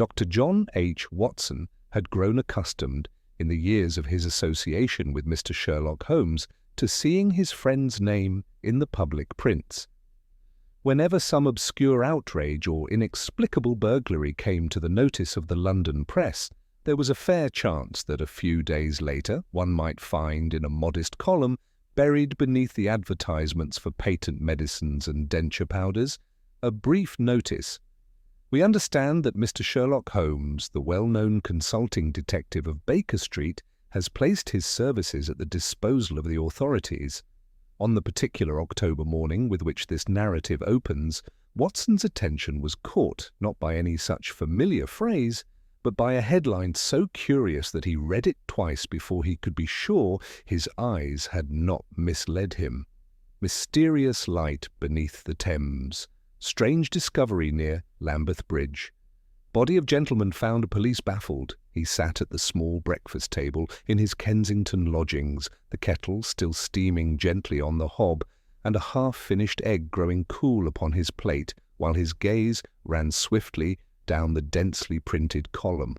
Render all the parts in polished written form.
Dr. John H. Watson had grown accustomed, in the years of his association with Mr. Sherlock Holmes, to seeing his friend's name in the public prints. Whenever some obscure outrage or inexplicable burglary came to the notice of the London press, there was a fair chance that a few days later one might find in a modest column, buried beneath the advertisements for patent medicines and denture powders, a brief notice: "We understand that Mr. Sherlock Holmes, the well-known consulting detective of Baker Street, has placed his services at the disposal of the authorities." On the particular October morning with which this narrative opens, Watson's attention was caught not by any such familiar phrase, but by a headline so curious that he read it twice before he could be sure his eyes had not misled him. "Mysterious light beneath the Thames. Strange discovery near Lambeth Bridge. Body of gentleman found, police baffled." He sat at the small breakfast table in his Kensington lodgings, the kettle still steaming gently on the hob, and a half-finished egg growing cool upon his plate, while his gaze ran swiftly down the densely printed column.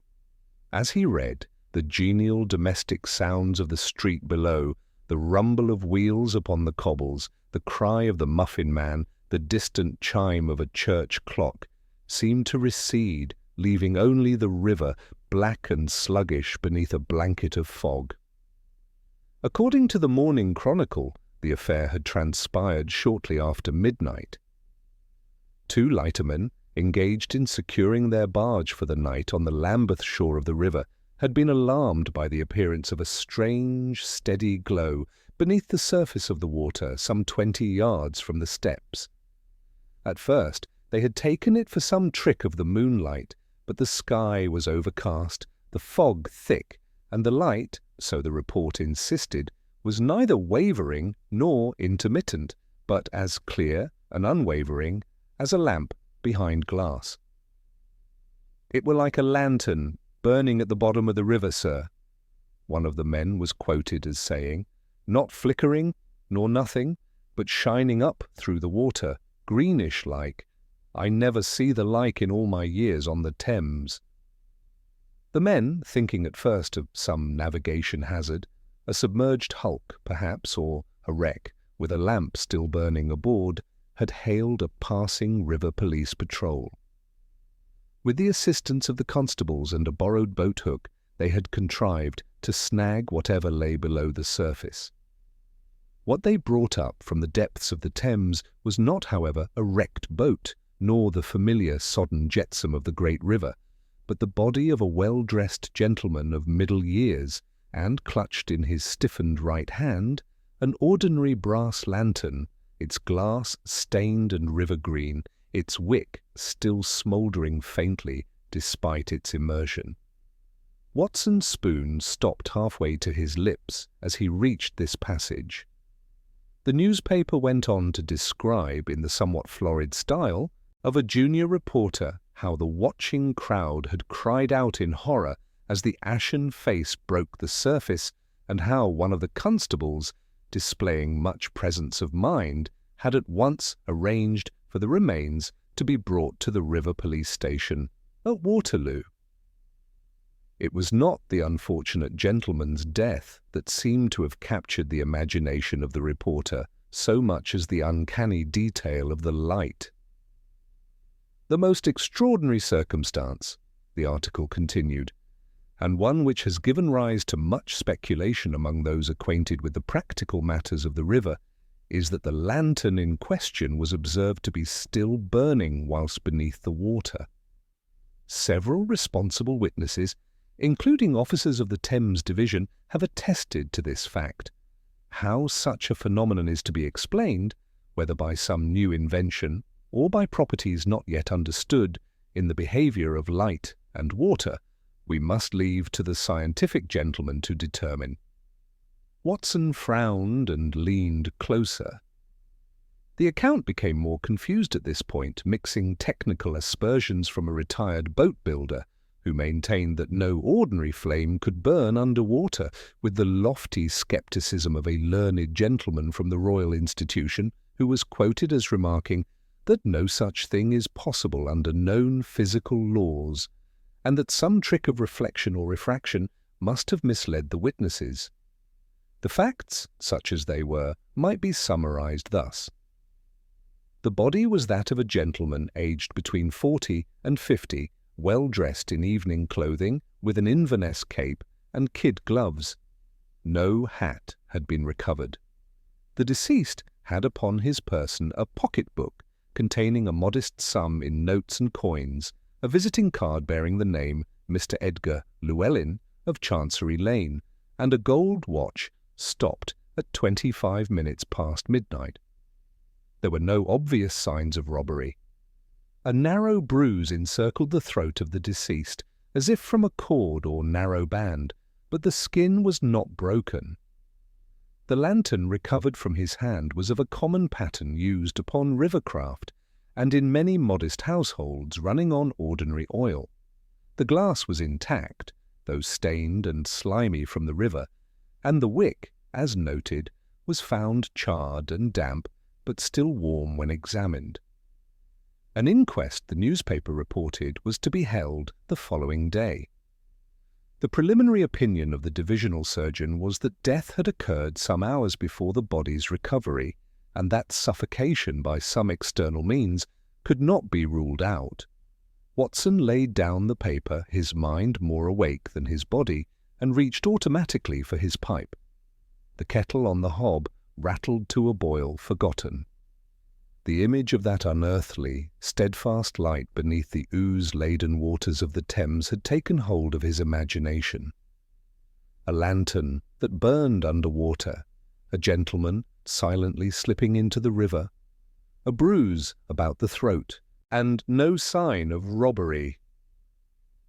As he read, the genial domestic sounds of the street below, the rumble of wheels upon the cobbles, the cry of the muffin man, the distant chime of a church clock, seemed to recede, leaving only the river, black and sluggish beneath a blanket of fog. According to the Morning Chronicle, the affair had transpired shortly after midnight. Two lightermen, engaged in securing their barge for the night on the Lambeth shore of the river, had been alarmed by the appearance of a strange, steady glow beneath the surface of the water some 20 yards from the steps. At first, they had taken it for some trick of the moonlight, but the sky was overcast, the fog thick, and the light, so the report insisted, was neither wavering nor intermittent, but as clear and unwavering as a lamp behind glass. "It were like a lantern burning at the bottom of the river, sir," one of the men was quoted as saying, "not flickering nor nothing, but shining up through the water, greenish-like. I never see the like in all my years on the Thames." The men, thinking at first of some navigation hazard, a submerged hulk perhaps, or a wreck with a lamp still burning aboard, had hailed a passing river police patrol. With the assistance of the constables and a borrowed boat-hook, they had contrived to snag whatever lay below the surface. What they brought up from the depths of the Thames was not, however, a wrecked boat, nor the familiar sodden jetsam of the great river, but the body of a well-dressed gentleman of middle years, and clutched in his stiffened right hand an ordinary brass lantern, its glass stained and river-green, its wick still smouldering faintly despite its immersion. Watson's spoon stopped halfway to his lips as he reached this passage. The newspaper went on to describe, in the somewhat florid style of a junior reporter, how the watching crowd had cried out in horror as the ashen face broke the surface, and how one of the constables, displaying much presence of mind, had at once arranged for the remains to be brought to the river police station at Waterloo. It was not the unfortunate gentleman's death that seemed to have captured the imagination of the reporter so much as the uncanny detail of the light. "The most extraordinary circumstance," the article continued, "and one which has given rise to much speculation among those acquainted with the practical matters of the river, is that the lantern in question was observed to be still burning whilst beneath the water. Several responsible witnesses, including officers of the Thames Division, have attested to this fact. How such a phenomenon is to be explained, whether by some new invention or by properties not yet understood in the behaviour of light and water, we must leave to the scientific gentleman to determine." Watson frowned and leaned closer. The account became more confused at this point, mixing technical aspersions from a retired boat-builder, who maintained that no ordinary flame could burn under water, with the lofty scepticism of a learned gentleman from the Royal Institution, who was quoted as remarking that no such thing is possible under known physical laws, and that some trick of reflection or refraction must have misled the witnesses. The facts, such as they were, might be summarized thus. The body was that of a gentleman aged between 40 and 50, well dressed in evening clothing with an Inverness cape and kid gloves. No hat had been recovered. The deceased had upon his person a pocket-book containing a modest sum in notes and coins, a visiting card bearing the name Mr. Edgar Llewellyn of Chancery Lane, and a gold watch stopped at 25 minutes past midnight. There were no obvious signs of robbery. A narrow bruise encircled the throat of the deceased, as if from a cord or narrow band, but the skin was not broken. The lantern recovered from his hand was of a common pattern used upon rivercraft and in many modest households running on ordinary oil. The glass was intact, though stained and slimy from the river, and the wick, as noted, was found charred and damp, but still warm when examined. An inquest, the newspaper reported, was to be held the following day. The preliminary opinion of the divisional surgeon was that death had occurred some hours before the body's recovery, and that suffocation by some external means could not be ruled out. Watson laid down the paper, his mind more awake than his body, and reached automatically for his pipe. The kettle on the hob rattled to a boil, forgotten. The image of that unearthly, steadfast light beneath the ooze-laden waters of the Thames had taken hold of his imagination. A lantern that burned under water, a gentleman silently slipping into the river, a bruise about the throat, and no sign of robbery.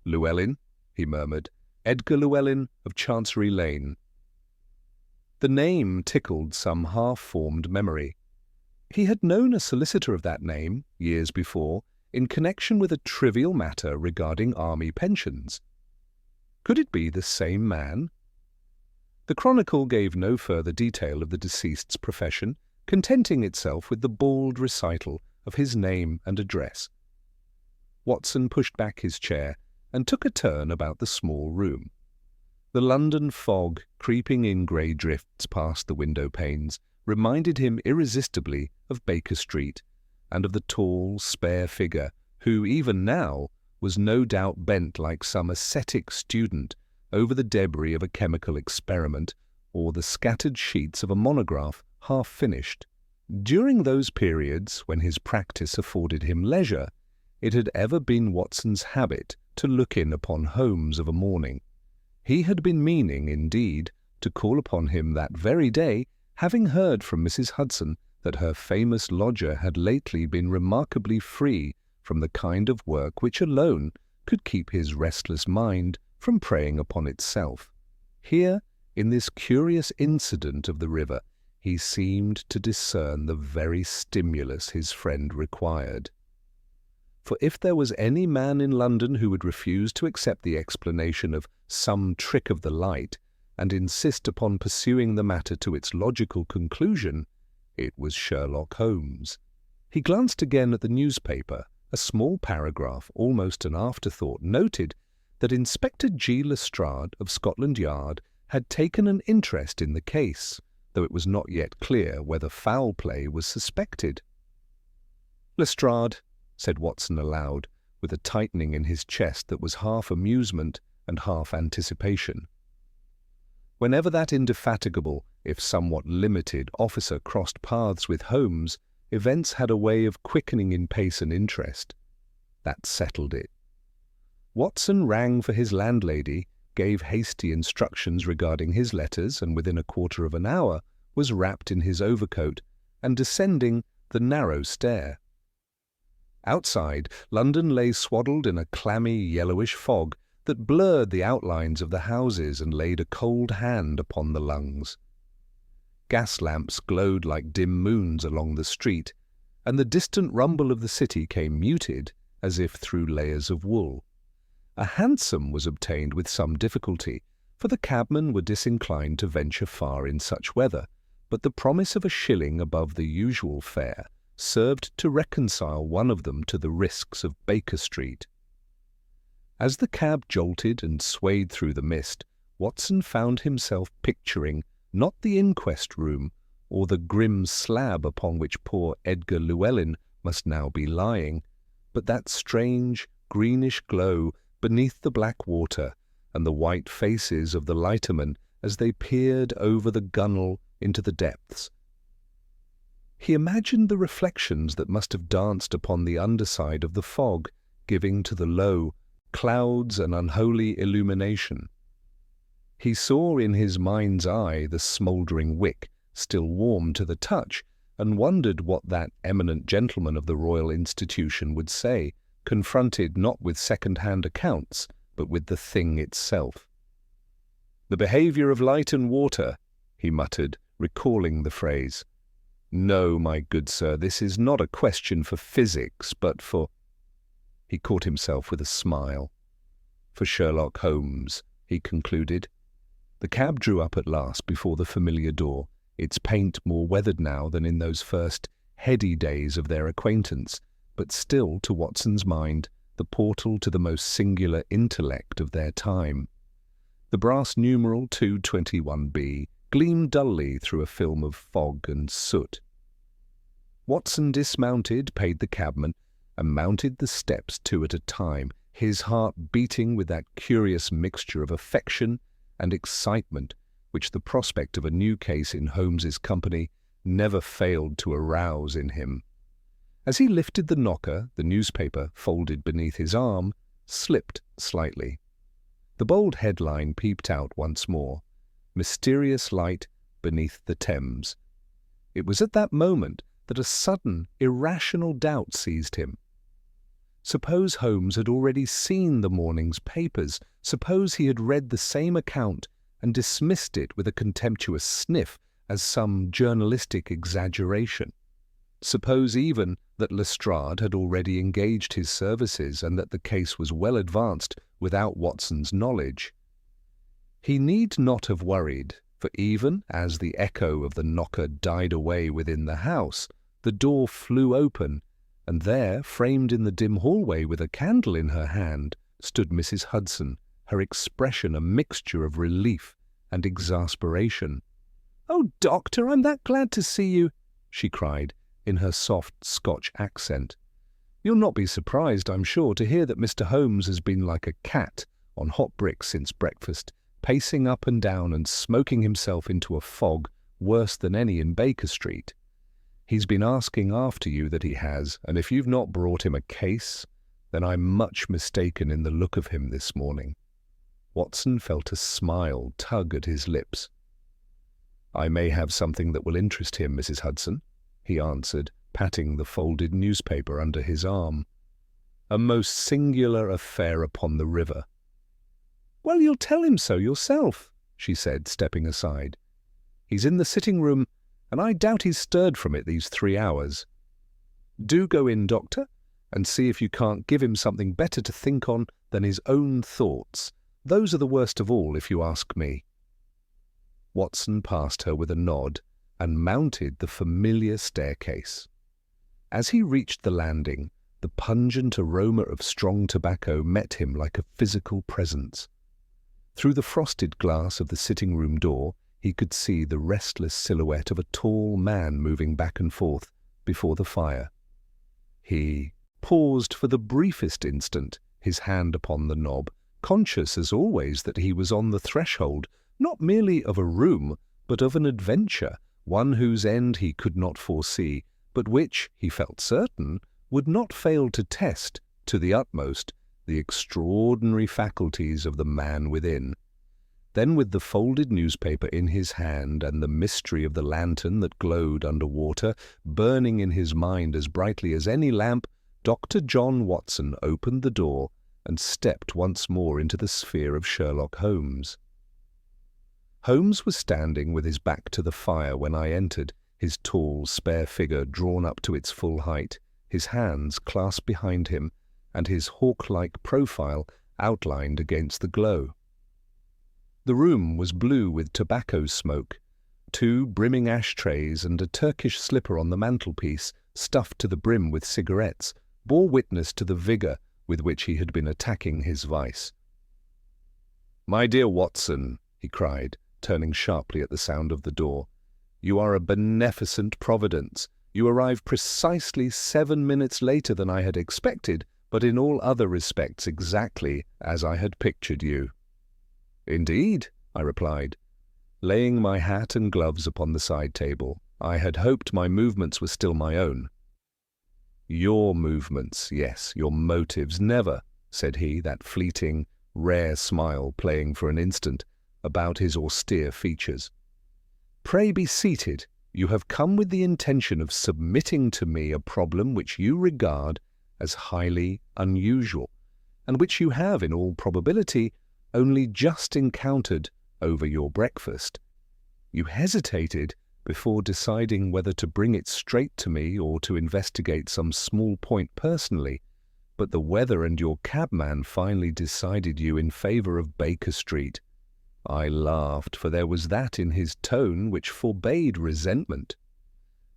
"Llewellyn," he murmured, "Edgar Llewellyn of Chancery Lane." The name tickled some half-formed memory. He had known a solicitor of that name, years before, in connection with a trivial matter regarding army pensions. Could it be the same man? The Chronicle gave no further detail of the deceased's profession, contenting itself with the bald recital of his name and address. Watson pushed back his chair and took a turn about the small room. The London fog, creeping in grey drifts past the window panes, reminded him irresistibly of Baker Street and of the tall, spare figure who, even now, was no doubt bent like some ascetic student over the debris of a chemical experiment or the scattered sheets of a monograph half finished. During those periods when his practice afforded him leisure, it had ever been Watson's habit to look in upon Holmes of a morning. He had been meaning, indeed, to call upon him that very day, having heard from Mrs. Hudson that her famous lodger had lately been remarkably free from the kind of work which alone could keep his restless mind from preying upon itself. Here, in this curious incident of the river, he seemed to discern the very stimulus his friend required. For if there was any man in London who would refuse to accept the explanation of some trick of the light and insist upon pursuing the matter to its logical conclusion, it was Sherlock Holmes. He glanced again at the newspaper. A small paragraph, almost an afterthought, noted that Inspector G. Lestrade of Scotland Yard had taken an interest in the case, though it was not yet clear whether foul play was suspected. "Lestrade," said Watson aloud, with a tightening in his chest that was half amusement and half anticipation. Whenever that indefatigable, if somewhat limited, officer crossed paths with Holmes, events had a way of quickening in pace and interest. That settled it. Watson rang for his landlady, gave hasty instructions regarding his letters, and within a quarter of an hour was wrapped in his overcoat and descending the narrow stair. Outside, London lay swaddled in a clammy yellowish fog that blurred the outlines of the houses and laid a cold hand upon the lungs. Gas lamps glowed like dim moons along the street, and the distant rumble of the city came muted, as if through layers of wool. A hansom was obtained with some difficulty, for the cabmen were disinclined to venture far in such weather, but the promise of a shilling above the usual fare served to reconcile one of them to the risks of Baker Street. As the cab jolted and swayed through the mist, Watson found himself picturing not the inquest room or the grim slab upon which poor Edgar Llewellyn must now be lying, but that strange greenish glow beneath the black water and the white faces of the lightermen as they peered over the gunwale into the depths. He imagined the reflections that must have danced upon the underside of the fog, giving to the low clouds an unholy illumination. He saw in his mind's eye the smouldering wick, still warm to the touch, and wondered what that eminent gentleman of the Royal Institution would say, confronted not with second-hand accounts, but with the thing itself. "The behaviour of light and water," he muttered, recalling the phrase. "No, my good sir, this is not a question for physics, but for—" He caught himself with a smile. "For Sherlock Holmes," he concluded. The cab drew up at last before the familiar door, its paint more weathered now than in those first heady days of their acquaintance, but still, to Watson's mind, the portal to the most singular intellect of their time. The brass numeral 221B gleamed dully through a film of fog and soot. Watson dismounted, paid the cabman, and mounted the steps 2 at a time, his heart beating with that curious mixture of affection and excitement which the prospect of a new case in Holmes's company never failed to arouse in him. As he lifted the knocker, the newspaper, folded beneath his arm, slipped slightly. The bold headline peeped out once more, "Mysterious Light Beneath the Thames." It was at that moment that a sudden, irrational doubt seized him. Suppose Holmes had already seen the morning's papers, suppose he had read the same account and dismissed it with a contemptuous sniff as some journalistic exaggeration. Suppose even that Lestrade had already engaged his services and that the case was well advanced without Watson's knowledge. He need not have worried, for even as the echo of the knocker died away within the house, the door flew open, and there, framed in the dim hallway with a candle in her hand, stood Mrs. Hudson, her expression a mixture of relief and exasperation. "Oh, Doctor, I'm that glad to see you," she cried, in her soft Scotch accent. "You'll not be surprised, I'm sure, to hear that Mr. Holmes has been like a cat on hot bricks since breakfast, pacing up and down and smoking himself into a fog worse than any in Baker Street. He's been asking after you, that he has, and if you've not brought him a case, then I'm much mistaken in the look of him this morning." Watson felt a smile tug at his lips. "I may have something that will interest him, Mrs. Hudson," he answered, patting the folded newspaper under his arm. "A most singular affair upon the river." "Well, you'll tell him so yourself," she said, stepping aside. "He's in the sitting-room, and I doubt he's stirred from it these 3 hours. Do go in, Doctor, and see if you can't give him something better to think on than his own thoughts. Those are the worst of all, if you ask me." Watson passed her with a nod and mounted the familiar staircase. As he reached the landing, the pungent aroma of strong tobacco met him like a physical presence. Through the frosted glass of the sitting-room door, he could see the restless silhouette of a tall man moving back and forth before the fire. He paused for the briefest instant, his hand upon the knob, conscious as always that he was on the threshold not merely of a room, but of an adventure, one whose end he could not foresee, but which, he felt certain, would not fail to test, to the utmost, the extraordinary faculties of the man within. Then, with the folded newspaper in his hand and the mystery of the lantern that glowed under water burning in his mind as brightly as any lamp, Dr. John Watson opened the door and stepped once more into the sphere of Sherlock Holmes. Holmes was standing with his back to the fire when I entered, his tall, spare figure drawn up to its full height, his hands clasped behind him, and his hawk-like profile outlined against the glow. The room was blue with tobacco smoke. 2 brimming ashtrays and a Turkish slipper on the mantelpiece, stuffed to the brim with cigarettes, bore witness to the vigour with which he had been attacking his vice. "My dear Watson," he cried, turning sharply at the sound of the door, "you are a beneficent providence. You arrive precisely 7 minutes later than I had expected, but in all other respects exactly as I had pictured you." "Indeed," I replied, laying my hat and gloves upon the side table. I had hoped my movements were still my own. "Your movements, yes, your motives, never," said he, that fleeting, rare smile playing for an instant about his austere features. "Pray be seated. You have come with the intention of submitting to me a problem which you regard as highly unusual, and which you have, in all probability, only just encountered over your breakfast. You hesitated before deciding whether to bring it straight to me or to investigate some small point personally, but the weather and your cabman finally decided you in favor of Baker Street." I laughed, for there was that in his tone which forbade resentment.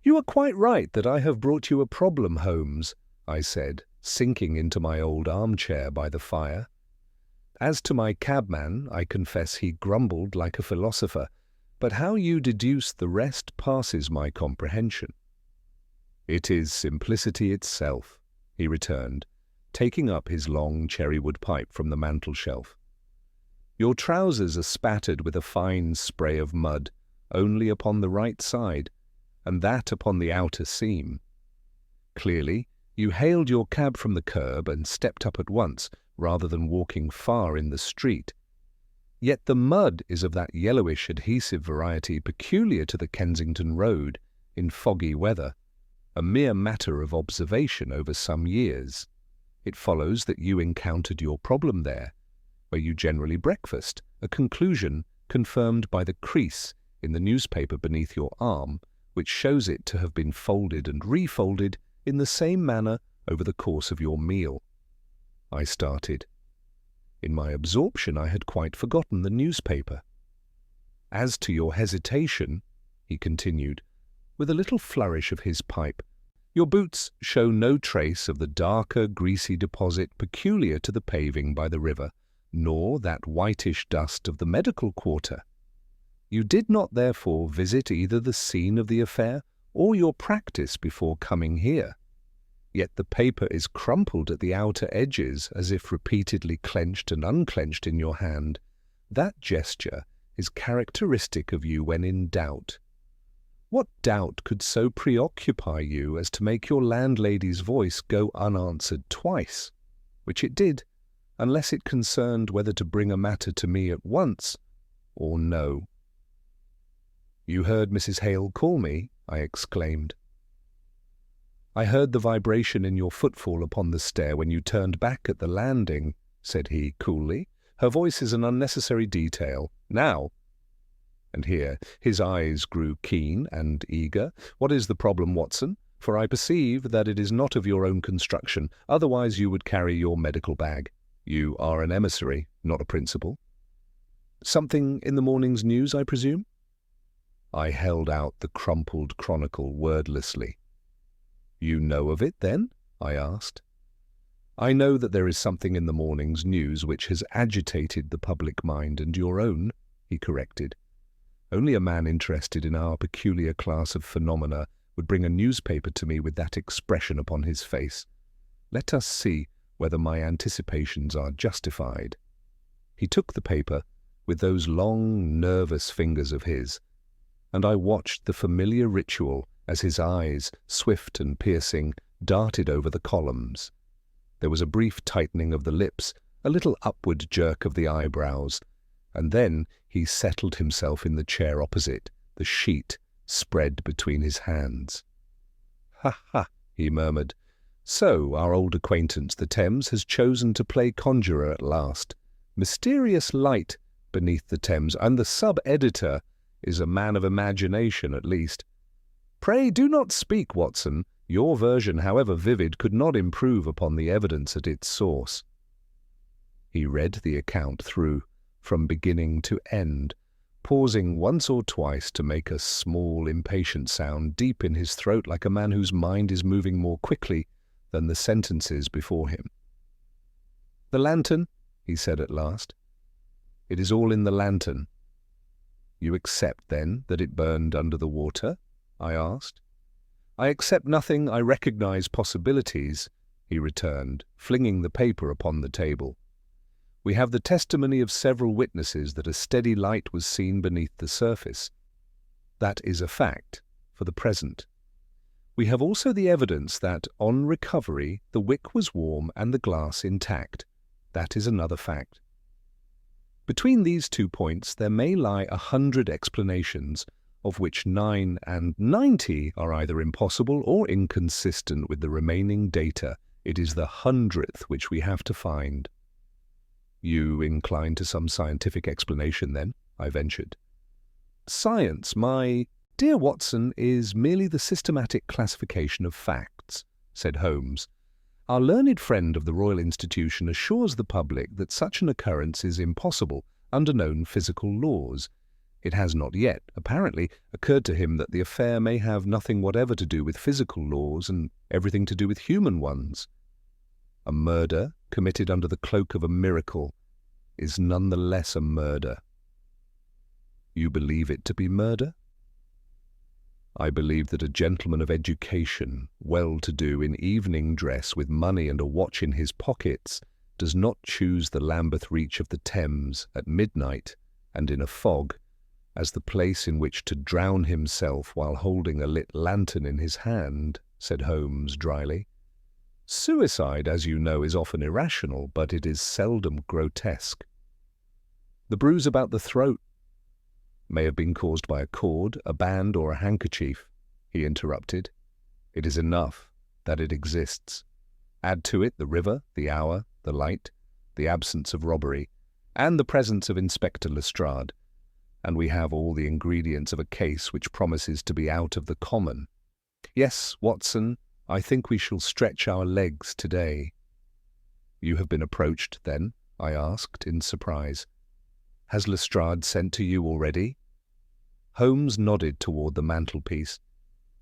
"You are quite right that I have brought you a problem, Holmes," I said, sinking into my old armchair by the fire. "As to my cabman, I confess he grumbled like a philosopher, but how you deduced the rest passes my comprehension." "It is simplicity itself," he returned, taking up his long cherrywood pipe from the mantel-shelf. "Your trousers are spattered with a fine spray of mud only upon the right side, and that upon the outer seam. Clearly, you hailed your cab from the curb and stepped up at once, rather than walking far in the street. Yet the mud is of that yellowish adhesive variety peculiar to the Kensington Road in foggy weather, a mere matter of observation over some years. It follows that you encountered your problem there, where you generally breakfast, a conclusion confirmed by the crease in the newspaper beneath your arm, which shows it to have been folded and refolded in the same manner over the course of your meal." I started. In my absorption I had quite forgotten the newspaper. "As to your hesitation," he continued, with a little flourish of his pipe, "your boots show no trace of the darker, greasy deposit peculiar to the paving by the river, nor that whitish dust of the medical quarter. You did not therefore visit either the scene of the affair or your practice before coming here. Yet the paper is crumpled at the outer edges as if repeatedly clenched and unclenched in your hand. That gesture is characteristic of you when in doubt. What doubt could so preoccupy you as to make your landlady's voice go unanswered twice, which it did, unless it concerned whether to bring a matter to me at once or no?" "You heard Mrs. Hale call me?" I exclaimed. "I heard the vibration in your footfall upon the stair when you turned back at the landing," said he coolly. "Her voice is an unnecessary detail. Now," and here his eyes grew keen and eager, "what is the problem, Watson? For I perceive that it is not of your own construction, otherwise you would carry your medical bag. You are an emissary, not a principal. Something in the morning's news, I presume?" I held out the crumpled chronicle wordlessly. "You know of it, then?" I asked. "I know that there is something in the morning's news which has agitated the public mind and your own," he corrected. "Only a man interested in our peculiar class of phenomena would bring a newspaper to me with that expression upon his face. Let us see whether my anticipations are justified." He took the paper with those long, nervous fingers of his, and I watched the familiar ritual as his eyes, swift and piercing, darted over the columns. There was a brief tightening of the lips, a little upward jerk of the eyebrows, and then he settled himself in the chair opposite, the sheet spread between his hands. "Ha, ha," he murmured. "So our old acquaintance, the Thames, has chosen to play conjurer at last. Mysterious light beneath the Thames, and the sub-editor is a man of imagination at least. Pray do not speak, Watson. Your version, however vivid, could not improve upon the evidence at its source." He read the account through, from beginning to end, pausing once or twice to make a small, impatient sound deep in his throat like a man whose mind is moving more quickly than the sentences before him. "The lantern," he said at last. "It is all in the lantern." "You accept, then, that it burned under the water?" I asked. "I accept nothing. I recognize possibilities," he returned, flinging the paper upon the table. "We have the testimony of several witnesses that a steady light was seen beneath the surface. That is a fact, for the present. We have also the evidence that, on recovery, the wick was warm and the glass intact. That is another fact. Between these 2 points there may lie 100 explanations, of which 9 and 90 are either impossible or inconsistent with the remaining data. It is the 100th which we have to find." "You incline to some scientific explanation, then?" I ventured. "Science, my dear Watson, is merely the systematic classification of facts," said Holmes. "Our learned friend of the Royal Institution assures the public that such an occurrence is impossible under known physical laws. It has not yet, apparently, occurred to him that the affair may have nothing whatever to do with physical laws and everything to do with human ones. A murder committed under the cloak of a miracle is none the less a murder." "You believe it to be murder?" "I believe that a gentleman of education, well-to-do, in evening dress, with money and a watch in his pockets, does not choose the Lambeth reach of the Thames at midnight and in a fog as the place in which to drown himself while holding a lit lantern in his hand," said Holmes dryly. "Suicide, as you know, is often irrational, but it is seldom grotesque." "The bruise about the throat may have been caused by a cord, a band, or a handkerchief," he interrupted. "It is enough that it exists. Add to it the river, the hour, the light, the absence of robbery, and the presence of Inspector Lestrade, and we have all the ingredients of a case which promises to be out of the common. Yes, Watson, I think we shall stretch our legs today." "You have been approached, then?" I asked in surprise. "Has Lestrade sent to you already?" Holmes nodded toward the mantelpiece.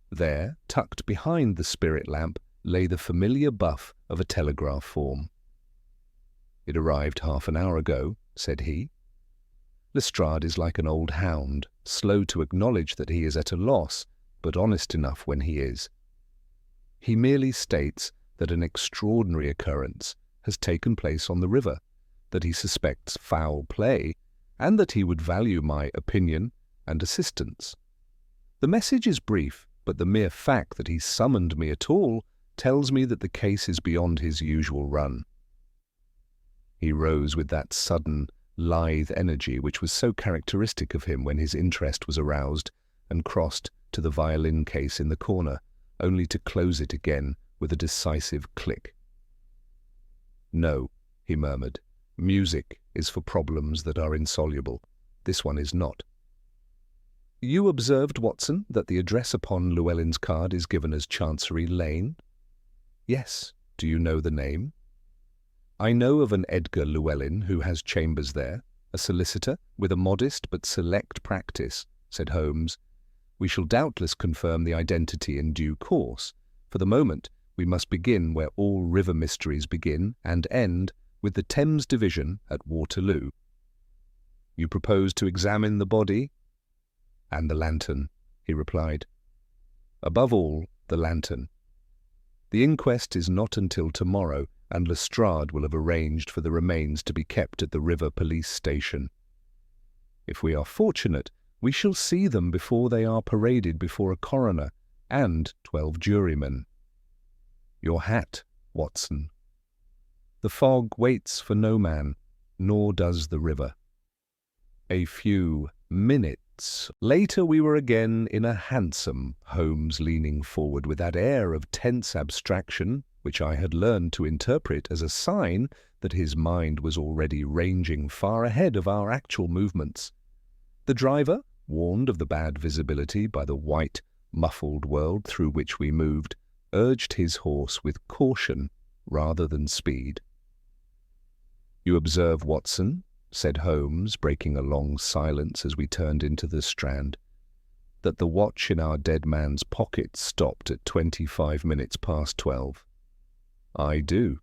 There, tucked behind the spirit lamp, lay the familiar buff of a telegraph form. "It arrived half an hour ago," said he. "Lestrade is like an old hound, slow to acknowledge that he is at a loss, but honest enough when he is. He merely states that an extraordinary occurrence has taken place on the river, that he suspects foul play, and that he would value my opinion and assistance. The message is brief, but the mere fact that he summoned me at all tells me that the case is beyond his usual run." He rose with that sudden, lithe energy which was so characteristic of him when his interest was aroused, and crossed to the violin case in the corner, only to close it again with a decisive click. "No," he murmured, "music is for problems that are insoluble. This one is not." "You observed, Watson, that the address upon Llewellyn's card is given as Chancery Lane?" "Yes. Do you know the name?" "I know of an Edgar Llewellyn who has chambers there, a solicitor with a modest but select practice," said Holmes. "We shall doubtless confirm the identity in due course. For the moment, we must begin where all river mysteries begin and end, with the Thames division at Waterloo." "You propose to examine the body?" "And the lantern," he replied. "Above all, the lantern. The inquest is not until tomorrow, and Lestrade will have arranged for the remains to be kept at the river police station. If we are fortunate, we shall see them before they are paraded before a coroner and 12 jurymen. Your hat, Watson. The fog waits for no man, nor does the river." A few minutes later we were again in a hansom, Holmes leaning forward with that air of tense abstraction which I had learned to interpret as a sign that his mind was already ranging far ahead of our actual movements. The driver, warned of the bad visibility by the white, muffled world through which we moved, urged his horse with caution rather than speed. "You observe, Watson," said Holmes, breaking a long silence as we turned into the Strand, "that the watch in our dead man's pocket stopped at 25 minutes past 12. "I do."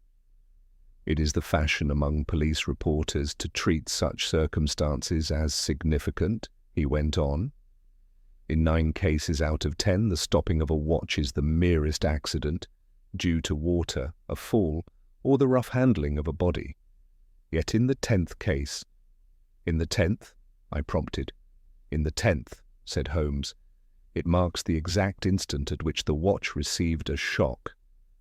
It is the fashion among police reporters to treat such circumstances as significant, he went on. In 9 cases out of 10, the stopping of a watch is the merest accident, due to water, a fall, or the rough handling of a body. Yet in the 10th case— "In the 10th?" I prompted. "In the 10th," said Holmes. "It marks the exact instant at which the watch received a shock,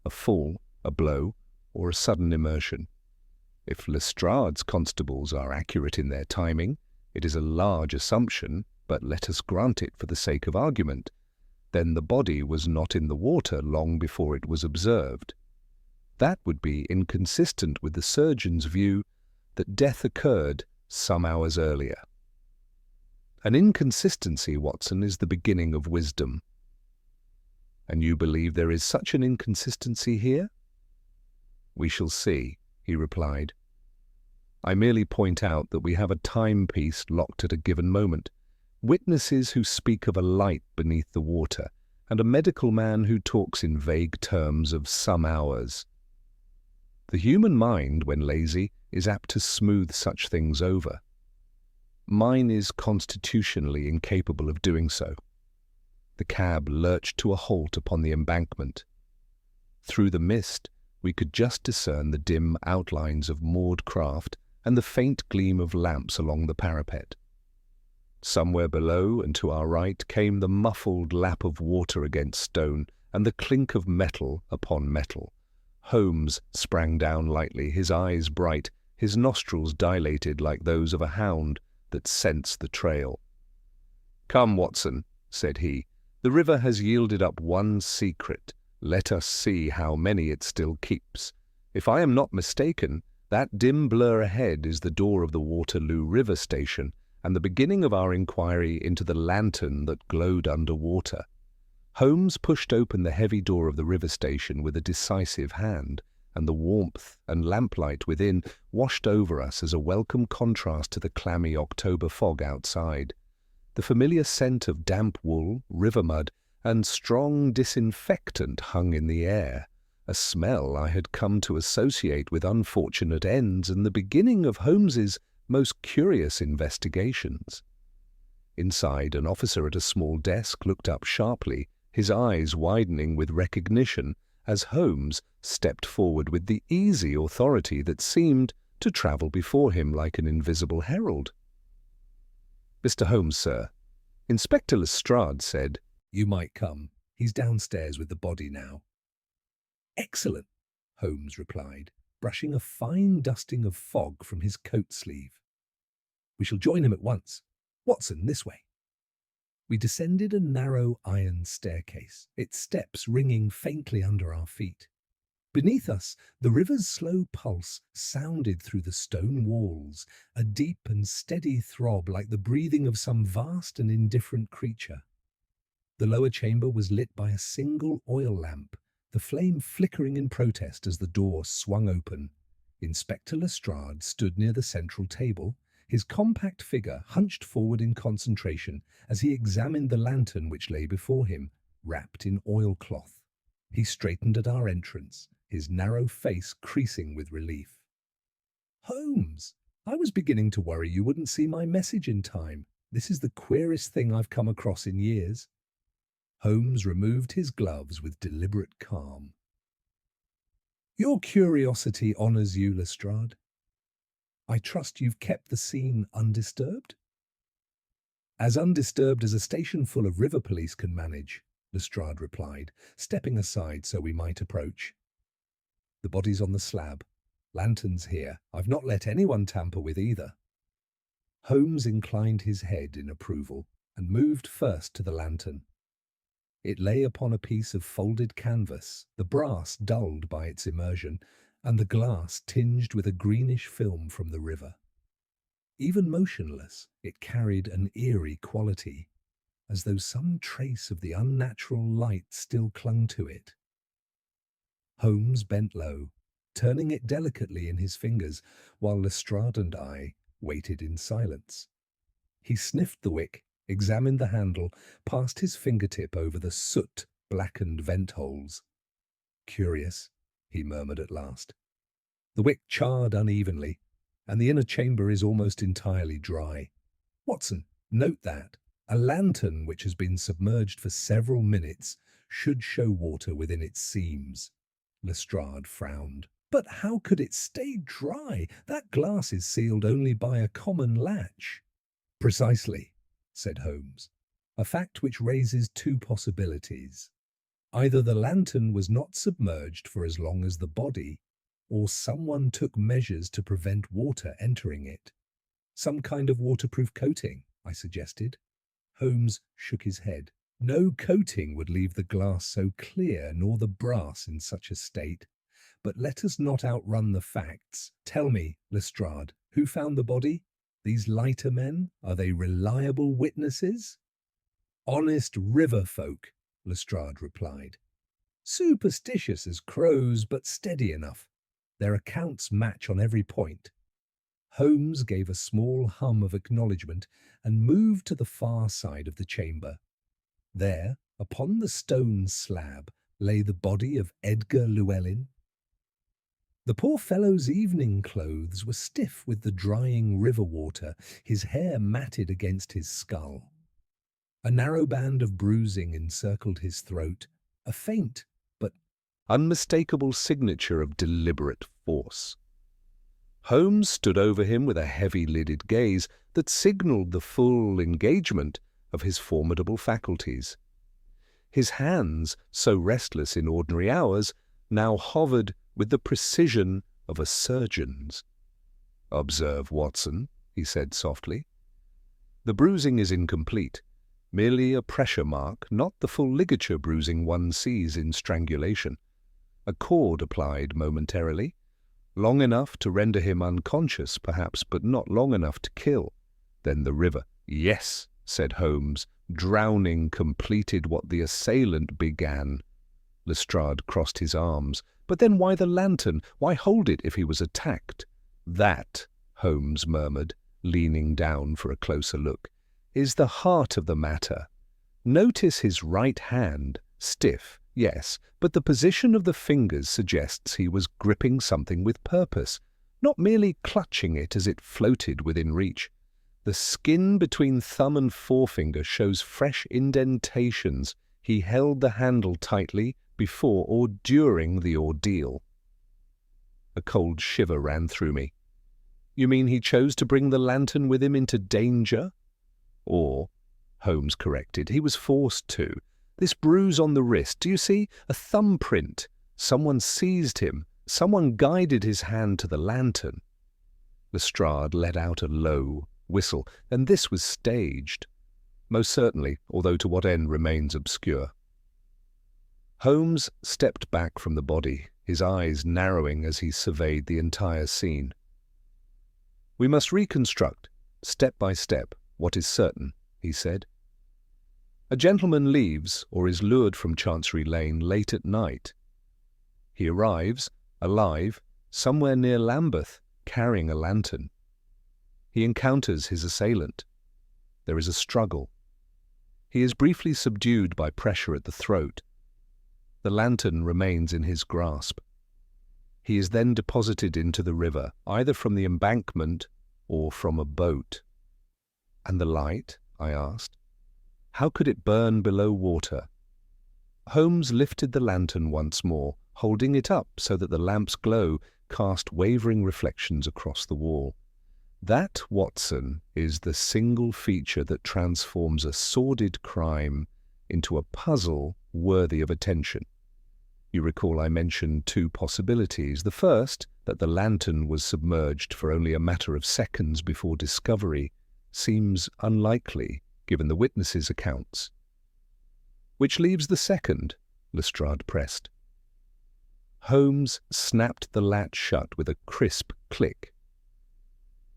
a fall, a blow, or a sudden immersion. If Lestrade's constables are accurate in their timing, it is a large assumption, but let us grant it for the sake of argument, then the body was not in the water long before it was observed. That would be inconsistent with the surgeon's view that death occurred some hours earlier. An inconsistency, Watson, is the beginning of wisdom." "And you believe there is such an inconsistency here?" "We shall see," he replied. "I merely point out that we have a timepiece locked at a given moment, witnesses who speak of a light beneath the water, and a medical man who talks in vague terms of some hours. The human mind, when lazy, is apt to smooth such things over. Mine is constitutionally incapable of doing so." The cab lurched to a halt upon the embankment. Through the mist, we could just discern the dim outlines of moored craft and the faint gleam of lamps along the parapet. Somewhere below and to our right came the muffled lap of water against stone and the clink of metal upon metal. Holmes sprang down lightly, his eyes bright, his nostrils dilated like those of a hound that scents the trail. "Come, Watson," said he, "the river has yielded up one secret. Let us see how many it still keeps. If I am not mistaken, that dim blur ahead is the door of the Waterloo River Station and the beginning of our inquiry into the lantern that glowed under water." Holmes pushed open the heavy door of the river station with a decisive hand, and the warmth and lamplight within washed over us as a welcome contrast to the clammy October fog outside. The familiar scent of damp wool, river mud, and strong disinfectant hung in the air, a smell I had come to associate with unfortunate ends and the beginning of Holmes's most curious investigations. Inside, an officer at a small desk looked up sharply, his eyes widening with recognition as Holmes stepped forward with the easy authority that seemed to travel before him like an invisible herald. "Mr. Holmes, sir," Inspector Lestrade said. "You might come. He's downstairs with the body now." "Excellent," Holmes replied, brushing a fine dusting of fog from his coat sleeve. "We shall join him at once. Watson, this way." We descended a narrow iron staircase, its steps ringing faintly under our feet. Beneath us, the river's slow pulse sounded through the stone walls, a deep and steady throb like the breathing of some vast and indifferent creature. The lower chamber was lit by a single oil lamp, the flame flickering in protest as the door swung open. Inspector Lestrade stood near the central table, his compact figure hunched forward in concentration as he examined the lantern which lay before him, wrapped in oilcloth. He straightened at our entrance, his narrow face creasing with relief. "Holmes, I was beginning to worry you wouldn't see my message in time. This is the queerest thing I've come across in years." Holmes removed his gloves with deliberate calm. "Your curiosity honors you, Lestrade. I trust you've kept the scene undisturbed?" "As undisturbed as a station full of river police can manage," Lestrade replied, stepping aside so we might approach. "The body's on the slab. Lantern's here. I've not let anyone tamper with either." Holmes inclined his head in approval and moved first to the lantern. It lay upon a piece of folded canvas, the brass dulled by its immersion, and the glass tinged with a greenish film from the river. Even motionless, it carried an eerie quality, as though some trace of the unnatural light still clung to it. Holmes bent low, turning it delicately in his fingers, while Lestrade and I waited in silence. He sniffed the wick, examined the handle, passed his fingertip over the soot-blackened vent holes. "Curious," he murmured at last. The wick charred unevenly, and the inner chamber is almost entirely dry. Watson, note that. A lantern which has been submerged for several minutes should show water within its seams. Lestrade frowned. But how could it stay dry? That glass is sealed only by a common latch. Precisely, said Holmes, a fact which raises two possibilities. Either the lantern was not submerged for as long as the body, or someone took measures to prevent water entering it. Some kind of waterproof coating, I suggested. Holmes shook his head. No coating would leave the glass so clear, nor the brass in such a state. But let us not outrun the facts. Tell me, Lestrade, who found the body? These lighter men, are they reliable witnesses? Honest river folk, Lestrade replied. Superstitious as crows, but steady enough. Their accounts match on every point. Holmes gave a small hum of acknowledgement and moved to the far side of the chamber. There, upon the stone slab, lay the body of Edgar Llewellyn. The poor fellow's evening clothes were stiff with the drying river water, his hair matted against his skull. A narrow band of bruising encircled his throat, a faint but unmistakable signature of deliberate force. Holmes stood over him with a heavy-lidded gaze that signalled the full engagement of his formidable faculties. His hands, so restless in ordinary hours, now hovered with the precision of a surgeon's. "Observe, Watson," he said softly. "The bruising is incomplete, merely a pressure mark, not the full ligature bruising one sees in strangulation. A cord applied momentarily, long enough to render him unconscious, perhaps, but not long enough to kill. Then the river." "Yes," said Holmes. "Drowning completed what the assailant began." Lestrade crossed his arms. "But then why the lantern? Why hold it if he was attacked?" "That," Holmes murmured, leaning down for a closer look, "is the heart of the matter. Notice his right hand, stiff, yes, but the position of the fingers suggests he was gripping something with purpose, not merely clutching it as it floated within reach. The skin between thumb and forefinger shows fresh indentations. He held the handle tightly before or during the ordeal." A cold shiver ran through me. "You mean he chose to bring the lantern with him into danger?" "Or," Holmes corrected, "he was forced to. This bruise on the wrist, do you see? A thumbprint. Someone seized him. Someone guided his hand to the lantern." Lestrade let out a low whistle, and this was staged. "Most certainly, although to what end remains obscure." Holmes stepped back from the body, his eyes narrowing as he surveyed the entire scene. "We must reconstruct, step by step, what is certain," he said. "A gentleman leaves or is lured from Chancery Lane late at night. He arrives, alive, somewhere near Lambeth, carrying a lantern. He encounters his assailant. There is a struggle. He is briefly subdued by pressure at the throat. The lantern remains in his grasp. He is then deposited into the river, either from the embankment or from a boat." "And the light?" I asked. "How could it burn below water?" Holmes lifted the lantern once more, holding it up so that the lamp's glow cast wavering reflections across the wall. "That, Watson, is the single feature that transforms a sordid crime into a puzzle worthy of attention. You recall I mentioned two possibilities. The first, that the lantern was submerged for only a matter of seconds before discovery, seems unlikely, given the witnesses' accounts." "Which leaves the second," Lestrade pressed. Holmes snapped the latch shut with a crisp click.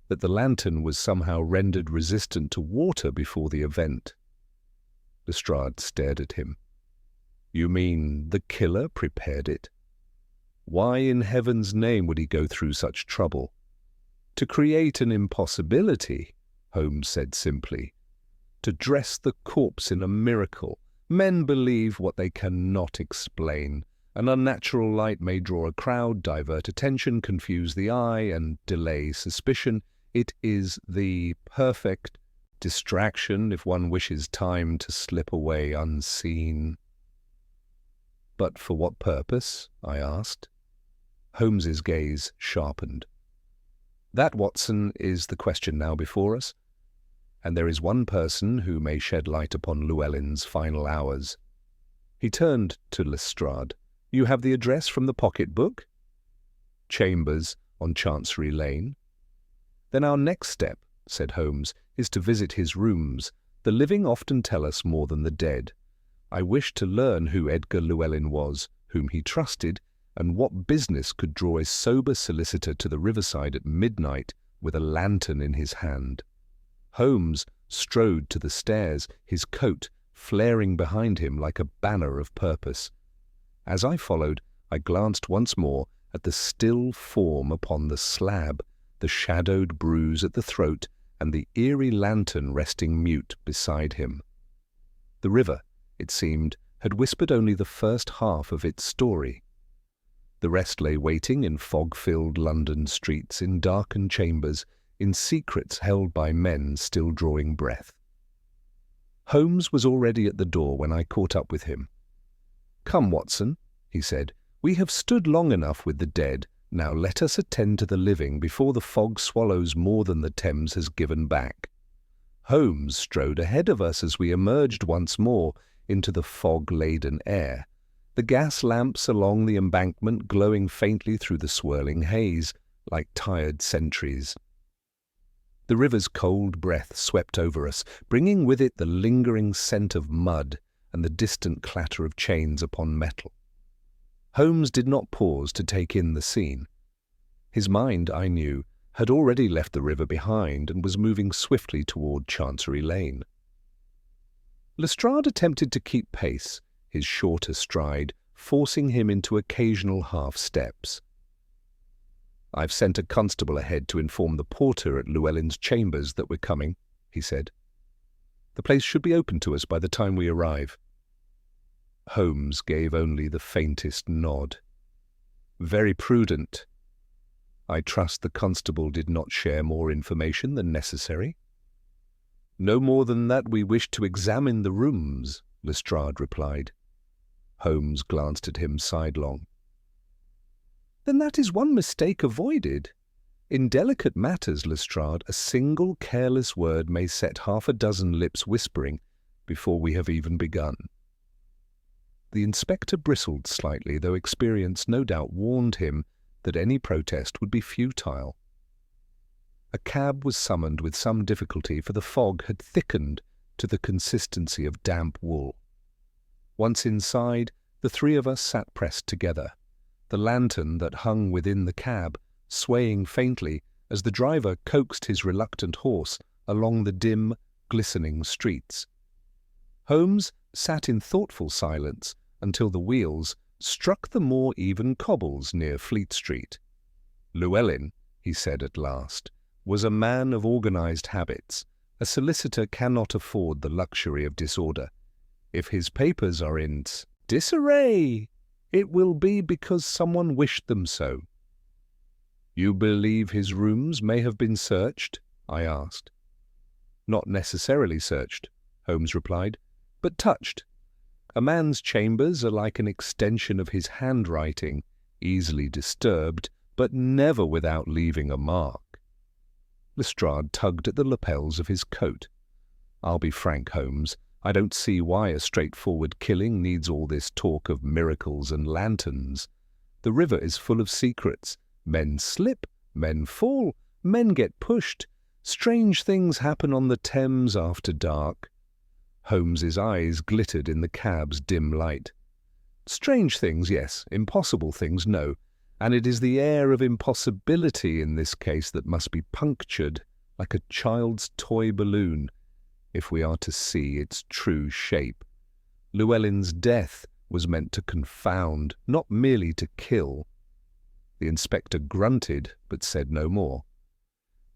"That the lantern was somehow rendered resistant to water before the event." Lestrade stared at him. "You mean the killer prepared it? Why in heaven's name would he go through such trouble?" "To create an impossibility," Holmes said simply. "To dress the corpse in a miracle. Men believe what they cannot explain. An unnatural light may draw a crowd, divert attention, confuse the eye, and delay suspicion. It is the perfect distraction if one wishes time to slip away unseen. But for what purpose? I asked. Holmes's gaze sharpened. That, Watson, is the question now before us, and there is one person who may shed light upon Llewellyn's final hours. He turned to Lestrade. You have the address from the pocket-book? Chambers on Chancery Lane. Then our next step, said Holmes, is to visit his rooms. The living often tell us more than the dead. I wish to learn who Edgar Llewellyn was, whom he trusted, and what business could draw a sober solicitor to the riverside at midnight with a lantern in his hand. Holmes strode to the stairs, his coat flaring behind him like a banner of purpose. As I followed, I glanced once more at the still form upon the slab, the shadowed bruise at the throat, and the eerie lantern resting mute beside him. The river, it seemed, had whispered only the first half of its story. The rest lay waiting in fog-filled London streets, in darkened chambers, in secrets held by men still drawing breath. Holmes was already at the door when I caught up with him. Come, Watson, he said, we have stood long enough with the dead. Now let us attend to the living before the fog swallows more than the Thames has given back. Holmes strode ahead of us as we emerged once more into the fog-laden air, the gas lamps along the embankment glowing faintly through the swirling haze, like tired sentries. The river's cold breath swept over us, bringing with it the lingering scent of mud and the distant clatter of chains upon metal. Holmes did not pause to take in the scene. His mind, I knew, had already left the river behind and was moving swiftly toward Chancery Lane. Lestrade attempted to keep pace, his shorter stride forcing him into occasional half-steps. I've sent a constable ahead to inform the porter at Llewellyn's chambers that we're coming, he said. The place should be open to us by the time we arrive. Holmes gave only the faintest nod. Very prudent. I trust the constable did not share more information than necessary. No more than that we wish to examine the rooms, Lestrade replied. Holmes glanced at him sidelong. Then that is one mistake avoided. In delicate matters, Lestrade, a single careless word may set half a dozen lips whispering before we have even begun. The inspector bristled slightly, though experience no doubt warned him that any protest would be futile. A cab was summoned with some difficulty, for the fog had thickened to the consistency of damp wool. Once inside, the three of us sat pressed together, the lantern that hung within the cab swaying faintly as the driver coaxed his reluctant horse along the dim, glistening streets. Holmes sat in thoughtful silence until the wheels struck the more even cobbles near Fleet Street. Llewellyn, he said at last, was a man of organized habits. A solicitor cannot afford the luxury of disorder. If his papers are in disarray, it will be because someone wished them so. You believe his rooms may have been searched? I asked. Not necessarily searched, Holmes replied, but touched. A man's chambers are like an extension of his handwriting, easily disturbed, but never without leaving a mark. Lestrade tugged at the lapels of his coat. I'll be frank, Holmes, I don't see why a straightforward killing needs all this talk of miracles and lanterns. The river is full of secrets. Men slip, men fall, men get pushed. Strange things happen on the Thames after dark. Holmes's eyes glittered in the cab's dim light. Strange things, yes. Impossible things, no. And it is the air of impossibility in this case that must be punctured like a child's toy balloon if we are to see its true shape. Llewellyn's death was meant to confound, not merely to kill. The inspector grunted, but said no more.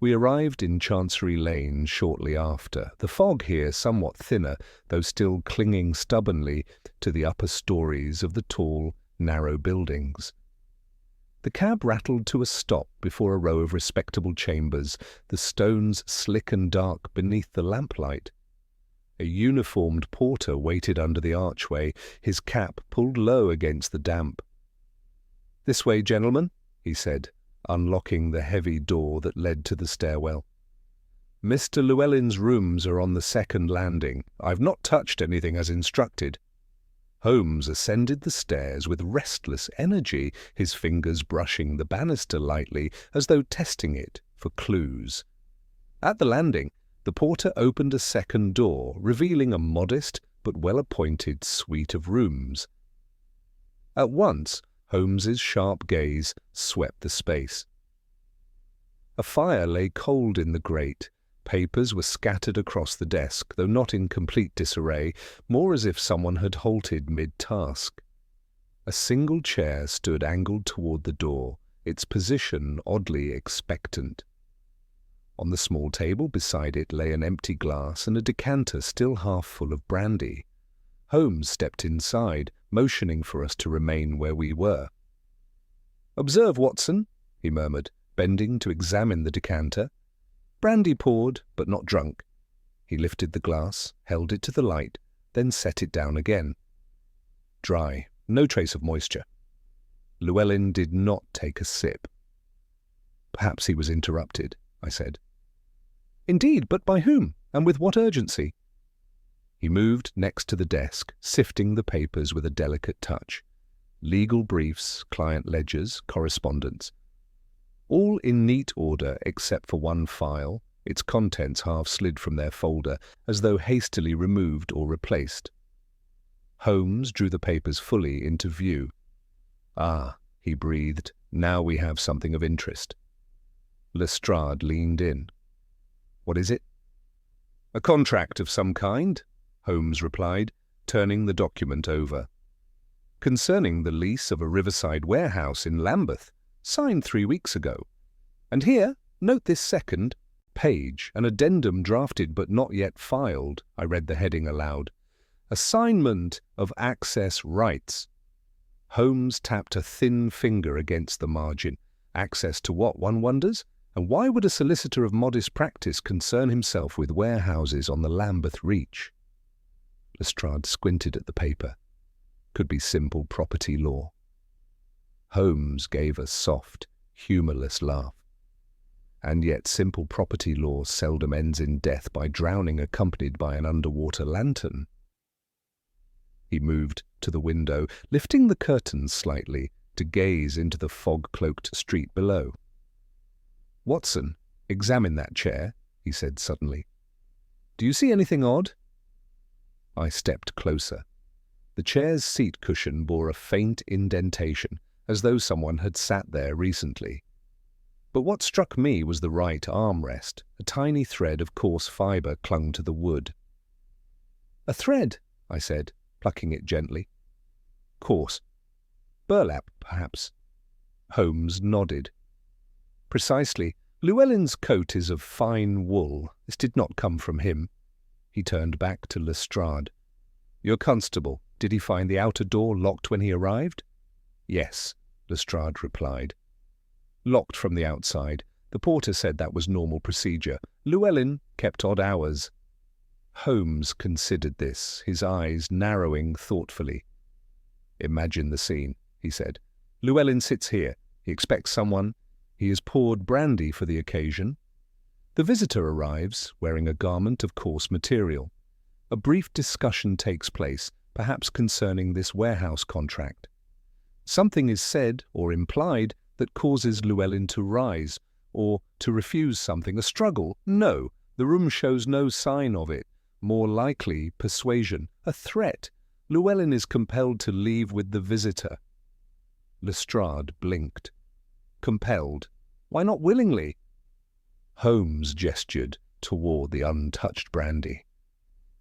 We arrived in Chancery Lane shortly after, the fog here somewhat thinner, though still clinging stubbornly to the upper stories of the tall, narrow buildings. The cab rattled to a stop before a row of respectable chambers, the stones slick and dark beneath the lamplight. A uniformed porter waited under the archway, his cap pulled low against the damp. "This way, gentlemen," he said, unlocking the heavy door that led to the stairwell. "Mr. Llewellyn's rooms are on the second landing. I've not touched anything as instructed." Holmes ascended the stairs with restless energy, his fingers brushing the banister lightly as though testing it for clues. At the landing, the porter opened a second door, revealing a modest but well-appointed suite of rooms. At once, Holmes's sharp gaze swept the space. A fire lay cold in the grate. Papers were scattered across the desk, though not in complete disarray, more as if someone had halted mid-task. A single chair stood angled toward the door, its position oddly expectant. On the small table beside it lay an empty glass and a decanter still half full of brandy. Holmes stepped inside, motioning for us to remain where we were. "Observe, Watson," he murmured, bending to examine the decanter. "Brandy poured, but not drunk." He lifted the glass, held it to the light, then set it down again. Dry, no trace of moisture. Llewellyn did not take a sip. "Perhaps he was interrupted," I said. "Indeed, but by whom, and with what urgency?" He moved next to the desk, sifting the papers with a delicate touch. Legal briefs, client ledgers, correspondence. All in neat order except for one file, its contents half slid from their folder, as though hastily removed or replaced. Holmes drew the papers fully into view. "Ah," he breathed, "now we have something of interest." Lestrade leaned in. "What is it?" "A contract of some kind," Holmes replied, turning the document over. "Concerning the lease of a riverside warehouse in Lambeth, signed 3 weeks ago. And here, note this second page, an addendum drafted but not yet filed." I read the heading aloud. "Assignment of access rights." Holmes tapped a thin finger against the margin. Access to what, one wonders? And why would a solicitor of modest practice concern himself with warehouses on the Lambeth Reach? Lestrade squinted at the paper. Could be simple property law. Holmes gave a soft, humourless laugh. And yet simple property law seldom ends in death by drowning accompanied by an underwater lantern. He moved to the window, lifting the curtains slightly to gaze into the fog-cloaked street below. "Watson, examine that chair," he said suddenly. "Do you see anything odd?" I stepped closer. The chair's seat cushion bore a faint indentation, as though someone had sat there recently. But what struck me was the right armrest. A tiny thread of coarse fibre clung to the wood. "A thread," I said, plucking it gently. "Coarse. Burlap, perhaps." Holmes nodded. "Precisely. Llewellyn's coat is of fine wool. This did not come from him." He turned back to Lestrade. "Your constable, did he find the outer door locked when he arrived?" "Yes," Lestrade replied. "Locked from the outside. The porter said that was normal procedure. Llewellyn kept odd hours." Holmes considered this, his eyes narrowing thoughtfully. "Imagine the scene," he said. "Llewellyn sits here. He expects someone. He has poured brandy for the occasion. The visitor arrives, wearing a garment of coarse material. A brief discussion takes place, perhaps concerning this warehouse contract. Something is said or implied that causes Llewellyn to rise, or to refuse something. A struggle? No, the room shows no sign of it. More likely, persuasion. A threat. Llewellyn is compelled to leave with the visitor." Lestrade blinked. "Compelled? Why not willingly?" Holmes gestured toward the untouched brandy.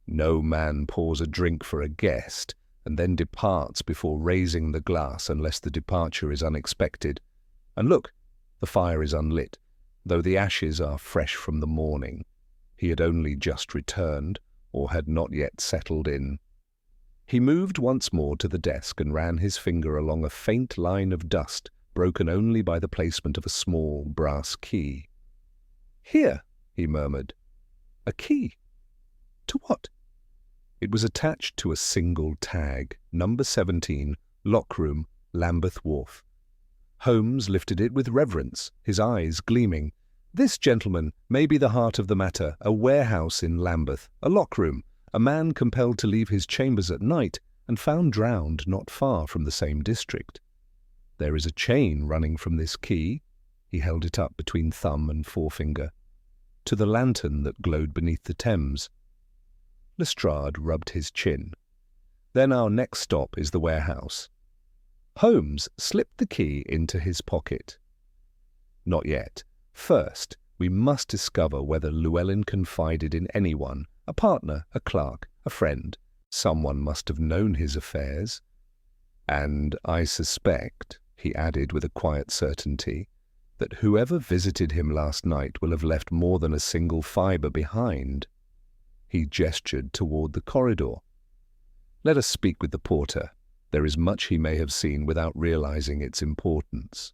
"No man pours a drink for a guest and then departs before raising the glass unless the departure is unexpected. And look, the fire is unlit, though the ashes are fresh from the morning. He had only just returned, or had not yet settled in." He moved once more to the desk and ran his finger along a faint line of dust, broken only by the placement of a small brass key. "Here," he murmured. "A key. To what?" It was attached to a single tag, number 17, lockroom, Lambeth Wharf. Holmes lifted it with reverence, his eyes gleaming. "This, gentleman, may be the heart of the matter, a warehouse in Lambeth, a lockroom, a man compelled to leave his chambers at night and found drowned not far from the same district. There is a chain running from this key," he held it up between thumb and forefinger, "to the lantern that glowed beneath the Thames." Lestrade rubbed his chin. "Then our next stop is the warehouse." Holmes slipped the key into his pocket. "Not yet. First, we must discover whether Llewellyn confided in anyone, a partner, a clerk, a friend. Someone must have known his affairs. And I suspect," he added with a quiet certainty, "that whoever visited him last night will have left more than a single fibre behind." He gestured toward the corridor. "Let us speak with the porter. There is much he may have seen without realizing its importance."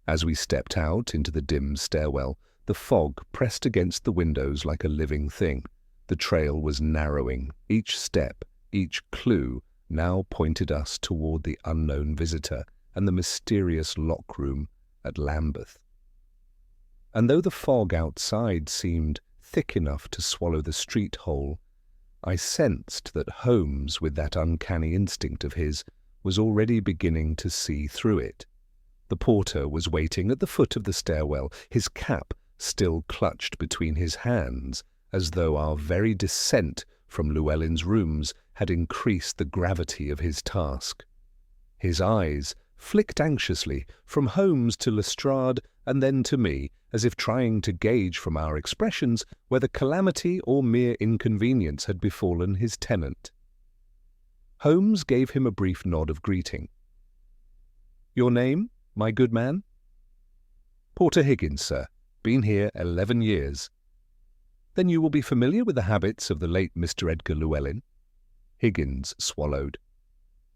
As we stepped out into the dim stairwell, the fog pressed against the windows like a living thing. The trail was narrowing. Each step, each clue, now pointed us toward the unknown visitor and the mysterious lockroom at Lambeth. And though the fog outside seemed thick enough to swallow the street whole, I sensed that Holmes, with that uncanny instinct of his, was already beginning to see through it. The porter was waiting at the foot of the stairwell, his cap still clutched between his hands, as though our very descent from Llewellyn's rooms had increased the gravity of his task. His eyes flicked anxiously from Holmes to Lestrade and then to me, as if trying to gauge from our expressions whether calamity or mere inconvenience had befallen his tenant. Holmes gave him a brief nod of greeting. "Your name, my good man?" "Porter Higgins, sir. Been here 11 years. "Then you will be familiar with the habits of the late Mr. Edgar Llewellyn?" Higgins swallowed.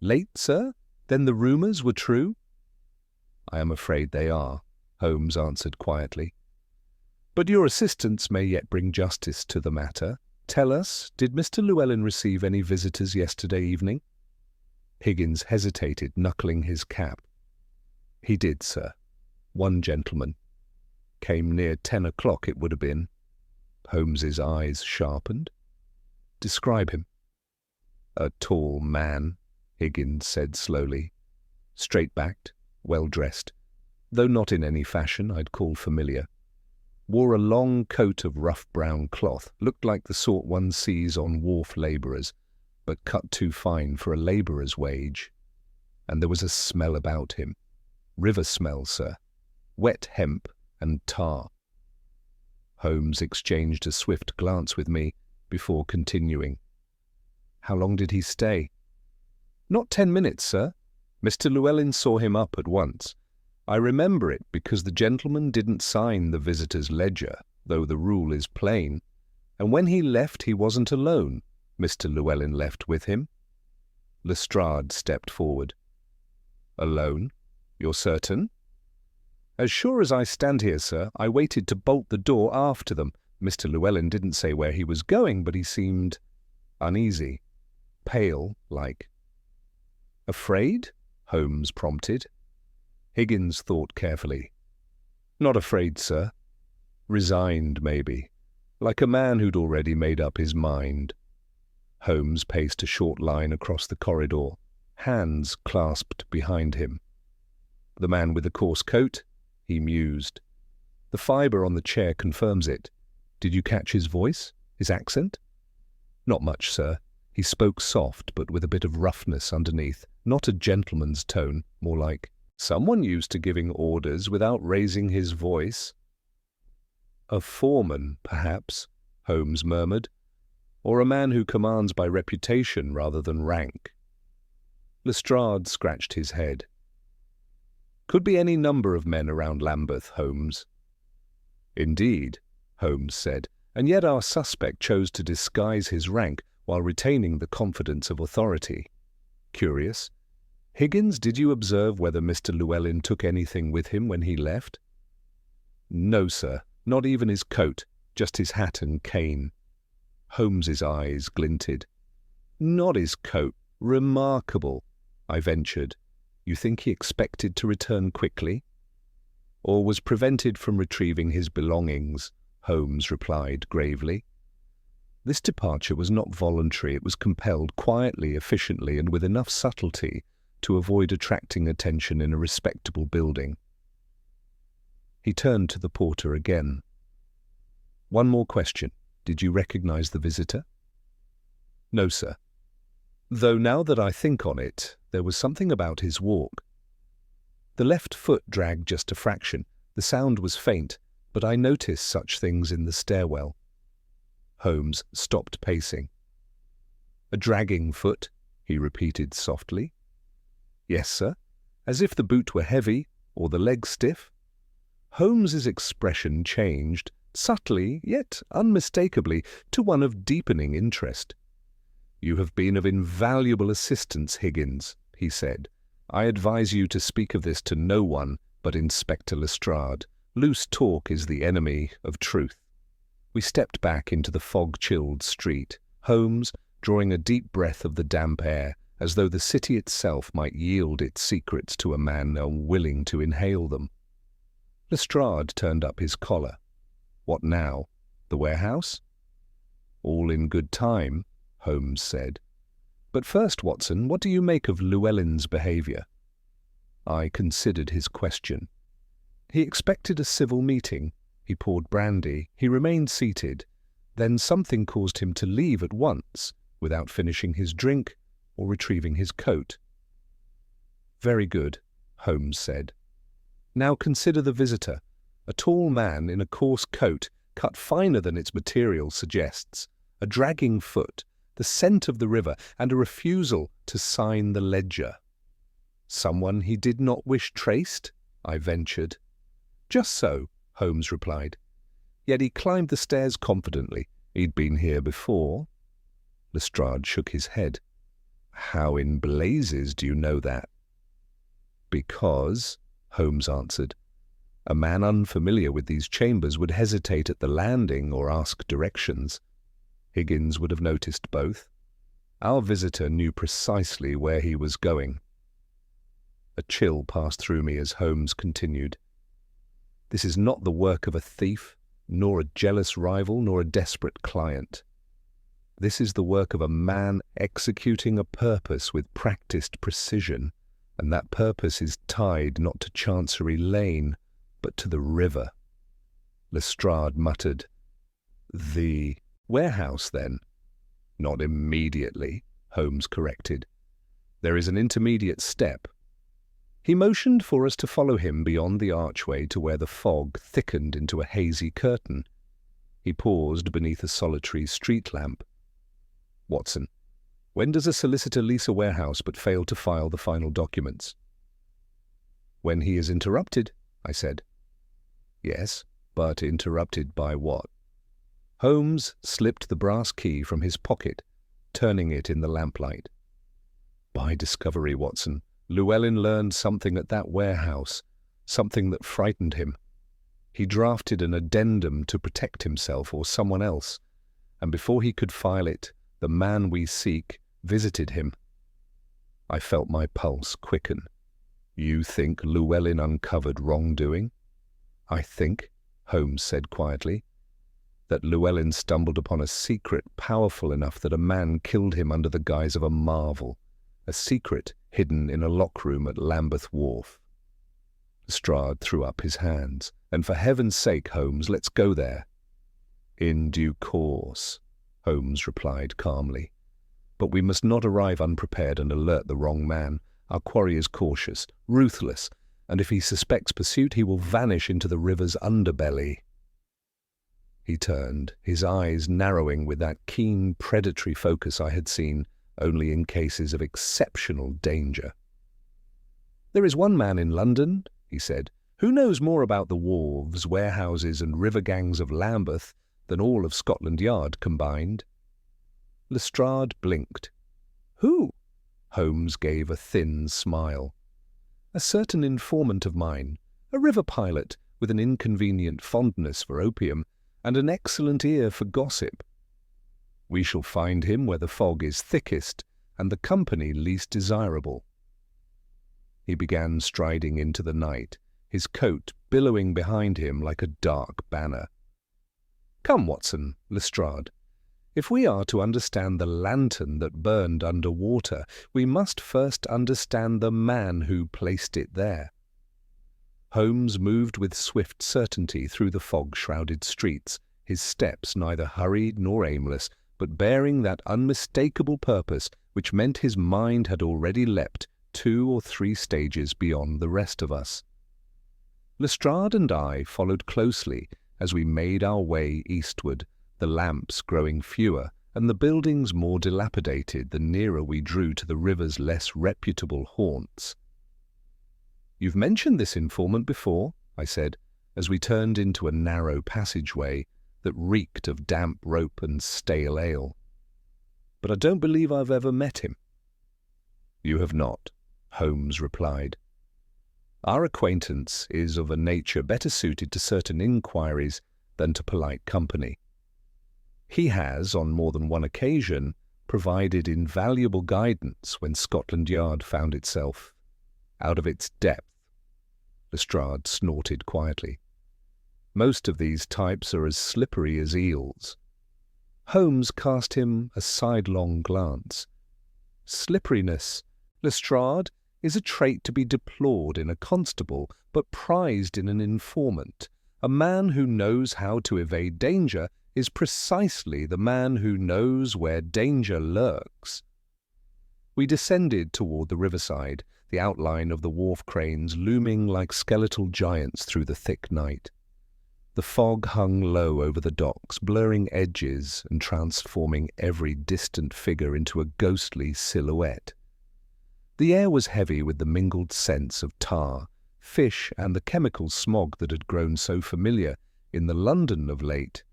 "Late, sir? Then the rumours were true?" "I am afraid they are," Holmes answered quietly. "But your assistance may yet bring justice to the matter. Tell us, did Mr. Llewellyn receive any visitors yesterday evening?" Higgins hesitated, knuckling his cap. "He did, sir. One gentleman. Came near 10 o'clock it would have been." Holmes's eyes sharpened. "Describe him." "A tall man," Higgins said slowly. "Straight-backed, well-dressed, though not in any fashion I'd call familiar. Wore a long coat of rough brown cloth, looked like the sort one sees on wharf labourers, but cut too fine for a labourer's wage. And there was a smell about him. River smell, sir. Wet hemp and tar." Holmes exchanged a swift glance with me before continuing. "How long did he stay?" "Not 10 minutes, sir. Mr. Llewellyn saw him up at once. I remember it because the gentleman didn't sign the visitor's ledger, though the rule is plain. And when he left, he wasn't alone. Mr. Llewellyn left with him." Lestrade stepped forward. "Alone? You're certain?" "As sure as I stand here, sir. I waited to bolt the door after them. Mr. Llewellyn didn't say where he was going, but he seemed uneasy, pale like." "Afraid?" Holmes prompted. Higgins thought carefully. "Not afraid, sir. Resigned, maybe. Like a man who'd already made up his mind." Holmes paced a short line across the corridor, hands clasped behind him. "The man with the coarse coat?" he mused. "The fibre on the chair confirms it. Did you catch his voice, his accent?" "Not much, sir. He spoke soft, but with a bit of roughness underneath. Not a gentleman's tone, more like someone used to giving orders without raising his voice." "A foreman, perhaps," Holmes murmured, "or a man who commands by reputation rather than rank." Lestrade scratched his head. "Could be any number of men around Lambeth, Holmes." "Indeed," Holmes said, "and yet our suspect chose to disguise his rank. while retaining the confidence of authority. Curious. Higgins, did you observe whether Mr. Llewellyn took anything with him when he left? No, sir, not even his coat, just his hat and cane. Holmes's eyes glinted. Not his coat. Remarkable, I ventured. You think he expected to return quickly? Or was prevented from retrieving his belongings, Holmes replied gravely. This departure was not voluntary, it was compelled quietly, efficiently, and with enough subtlety to avoid attracting attention in a respectable building. He turned to the porter again. One more question. Did you recognize the visitor? No, sir. Though now that I think on it, there was something about his walk. The left foot dragged just a fraction. The sound was faint, but I noticed such things in the stairwell. Holmes stopped pacing. A dragging foot, he repeated softly. Yes, sir, as if the boot were heavy or the leg stiff. Holmes's expression changed, subtly yet unmistakably, to one of deepening interest. You have been of invaluable assistance, Higgins, he said. I advise you to speak of this to no one but Inspector Lestrade. Loose talk is the enemy of truth. We stepped back into the fog-chilled street, Holmes drawing a deep breath of the damp air, as though the city itself might yield its secrets to a man unwilling to inhale them. Lestrade turned up his collar. What now? The warehouse? All in good time, Holmes said. But first, Watson, what do you make of Llewellyn's behaviour? I considered his question. He expected a civil meeting. He poured brandy. He remained seated. Then something caused him to leave at once, without finishing his drink or retrieving his coat. Very good, Holmes said. Now consider the visitor, a tall man in a coarse coat, cut finer than its material suggests, a dragging foot, the scent of the river, and a refusal to sign the ledger. Someone he did not wish traced? I ventured. Just so, Holmes replied. Yet he climbed the stairs confidently. He'd been here before. Lestrade shook his head. How in blazes do you know that? Because, Holmes answered, a man unfamiliar with these chambers would hesitate at the landing or ask directions. Higgins would have noticed both. Our visitor knew precisely where he was going. A chill passed through me as Holmes continued. This is not the work of a thief, nor a jealous rival, nor a desperate client. This is the work of a man executing a purpose with practiced precision, and that purpose is tied not to Chancery Lane, but to the river. Lestrade muttered, The warehouse, then? Not immediately, Holmes corrected. There is an intermediate step. He motioned for us to follow him beyond the archway to where the fog thickened into a hazy curtain. He paused beneath a solitary street lamp. Watson, when does a solicitor lease a warehouse but fail to file the final documents? When he is interrupted, I said. Yes, but interrupted by what? Holmes slipped the brass key from his pocket, turning it in the lamplight. By discovery, Watson. Llewellyn learned something at that warehouse, something that frightened him. He drafted an addendum to protect himself or someone else, and before he could file it, the man we seek visited him. I felt my pulse quicken. You think Llewellyn uncovered wrongdoing? I think, Holmes said quietly, that Llewellyn stumbled upon a secret powerful enough that a man killed him under the guise of a marvel, a secret hidden in a lockroom at Lambeth Wharf. Lestrade threw up his hands. And for heaven's sake, Holmes, let's go there. In due course, Holmes replied calmly. But we must not arrive unprepared and alert the wrong man. Our quarry is cautious, ruthless, and if he suspects pursuit, he will vanish into the river's underbelly. He turned, his eyes narrowing with that keen, predatory focus I had seen only in cases of exceptional danger. There is one man in London, he said, who knows more about the wharves, warehouses, and river gangs of Lambeth than all of Scotland Yard combined. Lestrade blinked. "Who?" Holmes gave a thin smile. "A certain informant of mine, a river pilot with an inconvenient fondness for opium and an excellent ear for gossip. We shall find him where the fog is thickest and the company least desirable." He began striding into the night, his coat billowing behind him like a dark banner. "Come, Watson," Lestrade. "If we are to understand the lantern that burned under water, we must first understand the man who placed it there." Holmes moved with swift certainty through the fog-shrouded streets, his steps neither hurried nor aimless, but bearing that unmistakable purpose which meant his mind had already leapt 2 or 3 stages beyond the rest of us. Lestrade and I followed closely as we made our way eastward, the lamps growing fewer and the buildings more dilapidated the nearer we drew to the river's less reputable haunts. "You've mentioned this informant before," I said, as we turned into a narrow passageway that reeked of damp rope and stale ale. "But I don't believe I've ever met him." "You have not," Holmes replied. "Our acquaintance is of a nature better suited to certain inquiries than to polite company. He has, on more than one occasion, provided invaluable guidance when Scotland Yard found itself out of its depth." Lestrade snorted quietly. "Most of these types are as slippery as eels." Holmes cast him a sidelong glance. "Slipperiness, Lestrade, is a trait to be deplored in a constable, but prized in an informant. A man who knows how to evade danger is precisely the man who knows where danger lurks." We descended toward the riverside, the outline of the wharf cranes looming like skeletal giants through the thick night. The fog hung low over the docks, blurring edges and transforming every distant figure into a ghostly silhouette. The air was heavy with the mingled scents of tar, fish, and the chemical smog that had grown so familiar in the London of late.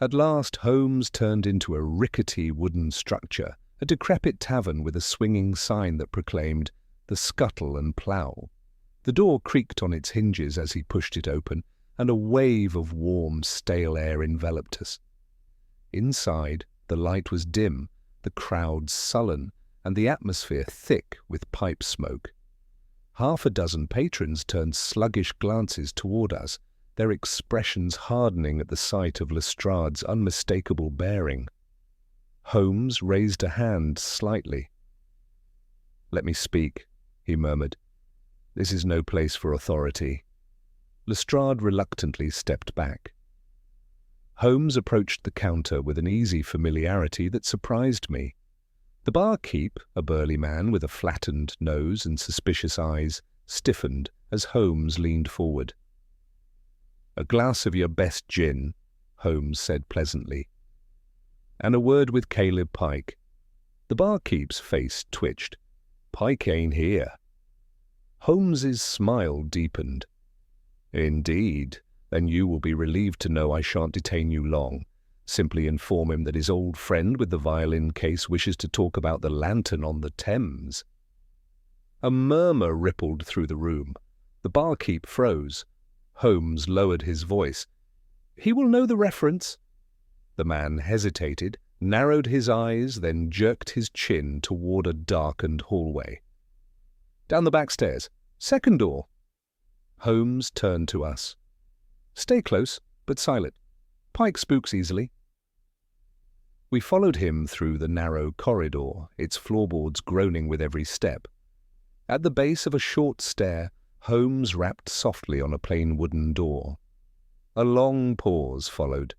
At last Holmes turned into a rickety wooden structure, a decrepit tavern with a swinging sign that proclaimed "The Scuttle and Plough." The door creaked on its hinges as he pushed it open, and a wave of warm, stale air enveloped us. Inside, the light was dim, the crowd sullen, and the atmosphere thick with pipe smoke. Half a dozen patrons turned sluggish glances toward us, their expressions hardening at the sight of Lestrade's unmistakable bearing. Holmes raised a hand slightly. "Let me speak," he murmured. "This is no place for authority." Lestrade reluctantly stepped back. Holmes approached the counter with an easy familiarity that surprised me. The barkeep, a burly man with a flattened nose and suspicious eyes, stiffened as Holmes leaned forward. "A glass of your best gin," Holmes said pleasantly. "And a word with Caleb Pike." The barkeep's face twitched. "Pike ain't here." Holmes's smile deepened. "Indeed. Then you will be relieved to know I shan't detain you long. Simply inform him that his old friend with the violin case wishes to talk about the lantern on the Thames." A murmur rippled through the room. The barkeep froze. Holmes lowered his voice. "He will know the reference." The man hesitated, narrowed his eyes, then jerked his chin toward a darkened hallway. "Down the back stairs. Second door." Holmes turned to us. "Stay close, but silent. Pike spooks easily." We followed him through the narrow corridor, its floorboards groaning with every step. At the base of a short stair, Holmes rapped softly on a plain wooden door. A long pause followed.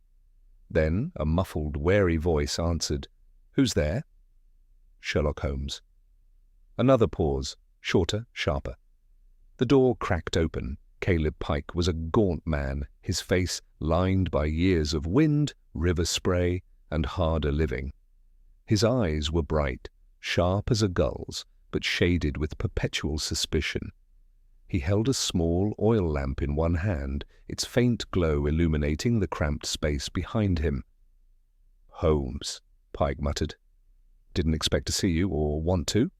Then a muffled, wary voice answered, "Who's there?" "Sherlock Holmes." Another pause, shorter, sharper. The door cracked open. Caleb Pike was a gaunt man, his face lined by years of wind, river spray, and harder living. His eyes were bright, sharp as a gull's, but shaded with perpetual suspicion. He held a small oil lamp in one hand, its faint glow illuminating the cramped space behind him. "Holmes," Pike muttered. Didn't expect to see you or want to."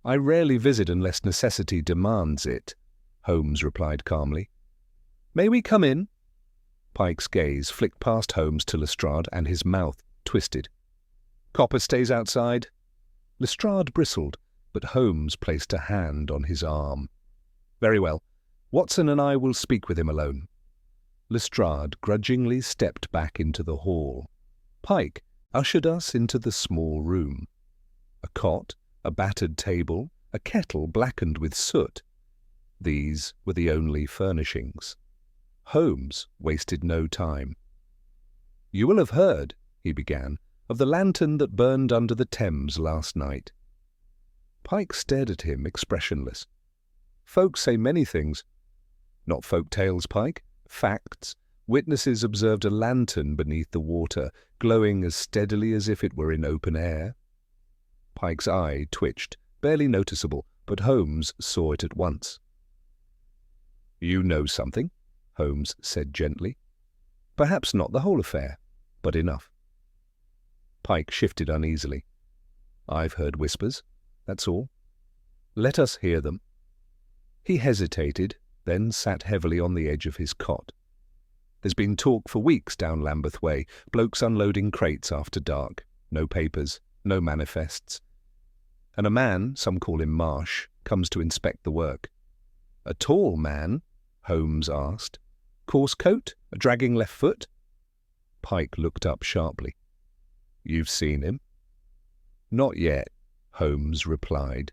"I rarely visit unless necessity demands it," Holmes replied calmly. "May we come in?" Pike's gaze flicked past Holmes to Lestrade, and his mouth twisted. "Copper stays outside." Lestrade bristled, but Holmes placed a hand on his arm. "Very well. Watson and I will speak with him alone." Lestrade grudgingly stepped back into the hall. Pike ushered us into the small room. A cot, a battered table, a kettle blackened with soot. These were the only furnishings. Holmes wasted no time. "You will have heard," he began, "of the lantern that burned under the Thames last night." Pike stared at him, expressionless. "Folks say many things." "Not folk tales, Pike. Facts. Witnesses observed a lantern beneath the water, glowing as steadily as if it were in open air." Pike's eye twitched, barely noticeable, but Holmes saw it at once. "You know something," Holmes said gently. "Perhaps not the whole affair, but enough." Pike shifted uneasily. "I've heard whispers, that's all." "Let us hear them." He hesitated, then sat heavily on the edge of his cot. "There's been talk for weeks down Lambeth Way, blokes unloading crates after dark. No papers, no manifests. And a man, some call him Marsh, comes to inspect the work." "A tall man?" Holmes asked. "Coarse coat? A dragging left foot?" Pike looked up sharply. "You've seen him?" "Not yet," Holmes replied.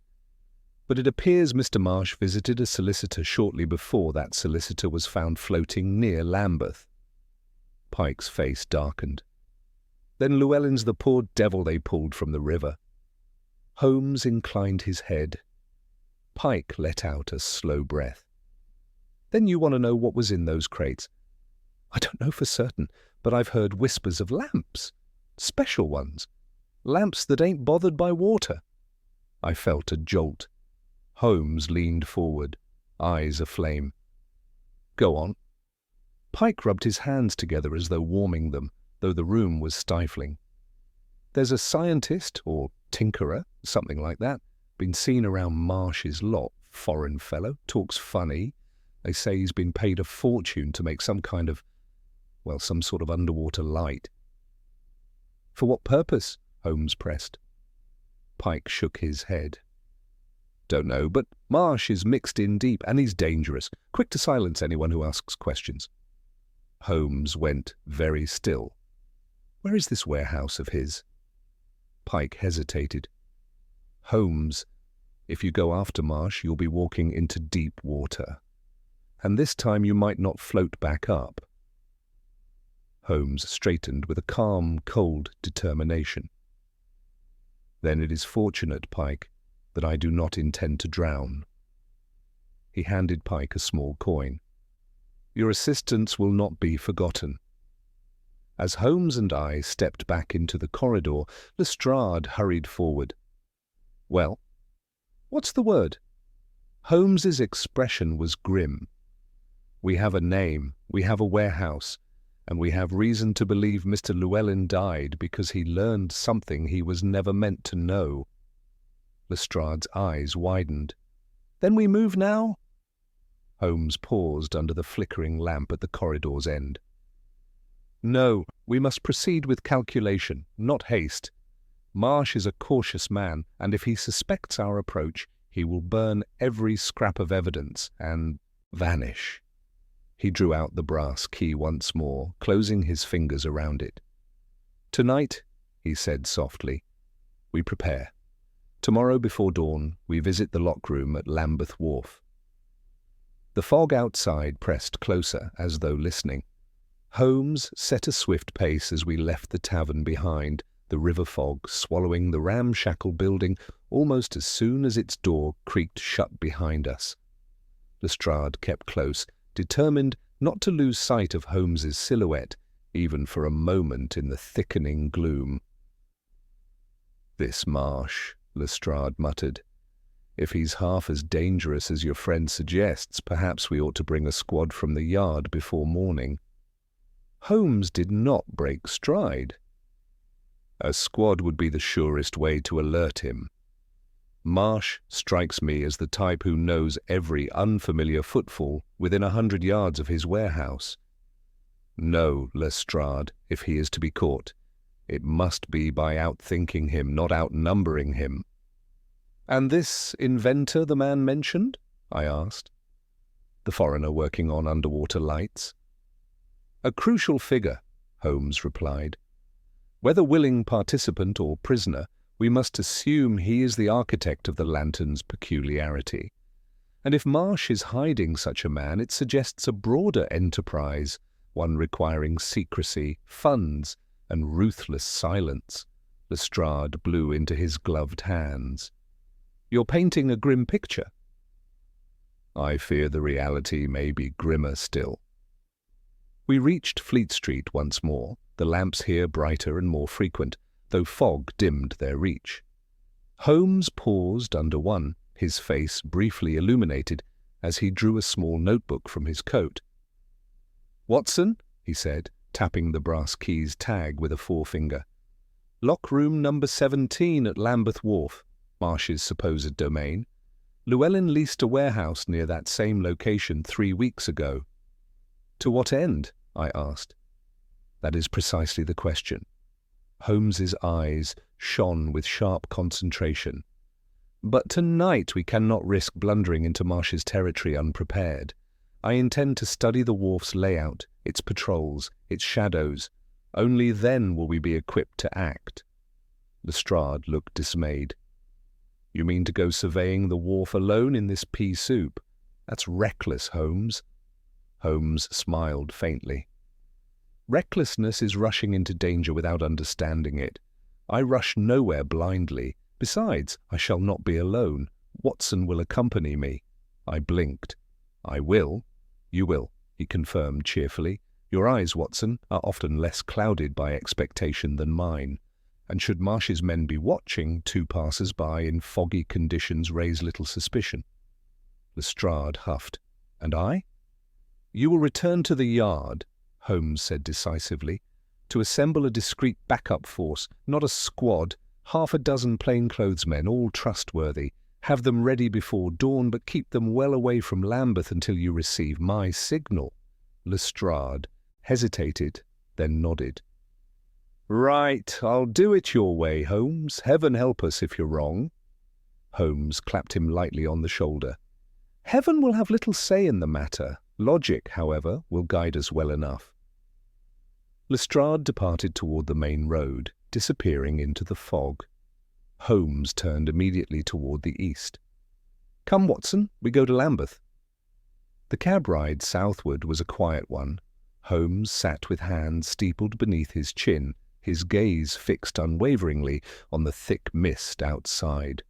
"But it appears Mr. Marsh visited a solicitor shortly before that solicitor was found floating near Lambeth." Pike's face darkened. "Then Llewellyn's the poor devil they pulled from the river." Holmes inclined his head. Pike let out a slow breath. "Then you want to know what was in those crates?" "I don't know for certain, but I've heard whispers of lamps. Special ones. Lamps that ain't bothered by water." I felt a jolt. Holmes leaned forward, eyes aflame. "Go on." Pike rubbed his hands together as though warming them, though the room was stifling. "There's a scientist, or tinkerer, something like that, been seen around Marsh's lot. Foreign fellow, talks funny. They say he's been paid a fortune to make some kind of, well, some sort of underwater light." "For what purpose?" Holmes pressed. Pike shook his head. "Don't know, but Marsh is mixed in deep, and he's dangerous, quick to silence anyone who asks questions." Holmes went very still. "Where is this warehouse of his?" Pike hesitated. "Holmes, if you go after Marsh, you'll be walking into deep water. And this time you might not float back up." Holmes straightened with a calm, cold determination. "Then it is fortunate, Pike, that I do not intend to drown." He handed Pike a small coin. "Your assistance will not be forgotten." As Holmes and I stepped back into the corridor, Lestrade hurried forward. "Well?" "What's the word?" Holmes's expression was grim. "We have a name, we have a warehouse, and we have reason to believe Mr. Llewellyn died because he learned something he was never meant to know." Lestrade's eyes widened. "Then we move now?" Holmes paused under the flickering lamp at the corridor's end. "No, we must proceed with calculation, not haste. Marsh is a cautious man, and if he suspects our approach, he will burn every scrap of evidence and vanish." He drew out the brass key once more, closing his fingers around it. "Tonight," he said softly, "we prepare. Tomorrow before dawn, we visit the lock-room at Lambeth Wharf." The fog outside pressed closer, as though listening. Holmes set a swift pace as we left the tavern behind, the river fog swallowing the ramshackle building almost as soon as its door creaked shut behind us. Lestrade kept close, determined not to lose sight of Holmes's silhouette, even for a moment in the thickening gloom. "This Marsh," Lestrade muttered. "If he's half as dangerous as your friend suggests, perhaps we ought to bring a squad from the yard before morning." Holmes did not break stride. A squad would be the surest way to alert him. Marsh strikes me as the type who knows every unfamiliar footfall within 100 yards of his warehouse. No, Lestrade, if he is to be caught, it must be by outthinking him, not outnumbering him. "And this inventor the man mentioned?" I asked. The foreigner working on underwater lights. "A crucial figure," Holmes replied. "Whether willing participant or prisoner, we must assume he is the architect of the lantern's peculiarity. And if Marsh is hiding such a man, it suggests a broader enterprise, one requiring secrecy, funds, and ruthless silence." Lestrade blew into his gloved hands. "You're painting a grim picture." "I fear the reality may be grimmer still." We reached Fleet Street once more, the lamps here brighter and more frequent, though fog dimmed their reach. Holmes paused under one, his face briefly illuminated, as he drew a small notebook from his coat. "Watson," he said, tapping the brass key's tag with a forefinger. "Lock room number 17 at Lambeth Wharf, Marsh's supposed domain. Llewellyn leased a warehouse near that same location 3 weeks ago." "To what end?" I asked. "That is precisely the question." Holmes's eyes shone with sharp concentration. "But tonight we cannot risk blundering into Marsh's territory unprepared. I intend to study the wharf's layout, its patrols, its shadows. Only then will we be equipped to act." Lestrade looked dismayed. "You mean to go surveying the wharf alone in this pea soup? That's reckless, Holmes." Holmes smiled faintly. "Recklessness is rushing into danger without understanding it. I rush nowhere blindly. Besides, I shall not be alone. Watson will accompany me." I blinked. "I will." "You will," he confirmed cheerfully. "Your eyes, Watson, are often less clouded by expectation than mine. And should Marsh's men be watching, 2 passers-by in foggy conditions raise little suspicion." Lestrade huffed. "And I?" "You will return to the yard," Holmes said decisively, "to assemble a discreet backup force, not a squad, 6 plainclothesmen, all trustworthy. Have them ready before dawn, but keep them well away from Lambeth until you receive my signal." Lestrade hesitated, then nodded. "Right, I'll do it your way, Holmes. Heaven help us if you're wrong." Holmes clapped him lightly on the shoulder. "Heaven will have little say in the matter. Logic, however, will guide us well enough." Lestrade departed toward the main road, disappearing into the fog. Holmes turned immediately toward the east. "Come, Watson, we go to Lambeth." The cab ride southward was a quiet one. Holmes sat with hands steepled beneath his chin, his gaze fixed unwaveringly on the thick mist outside.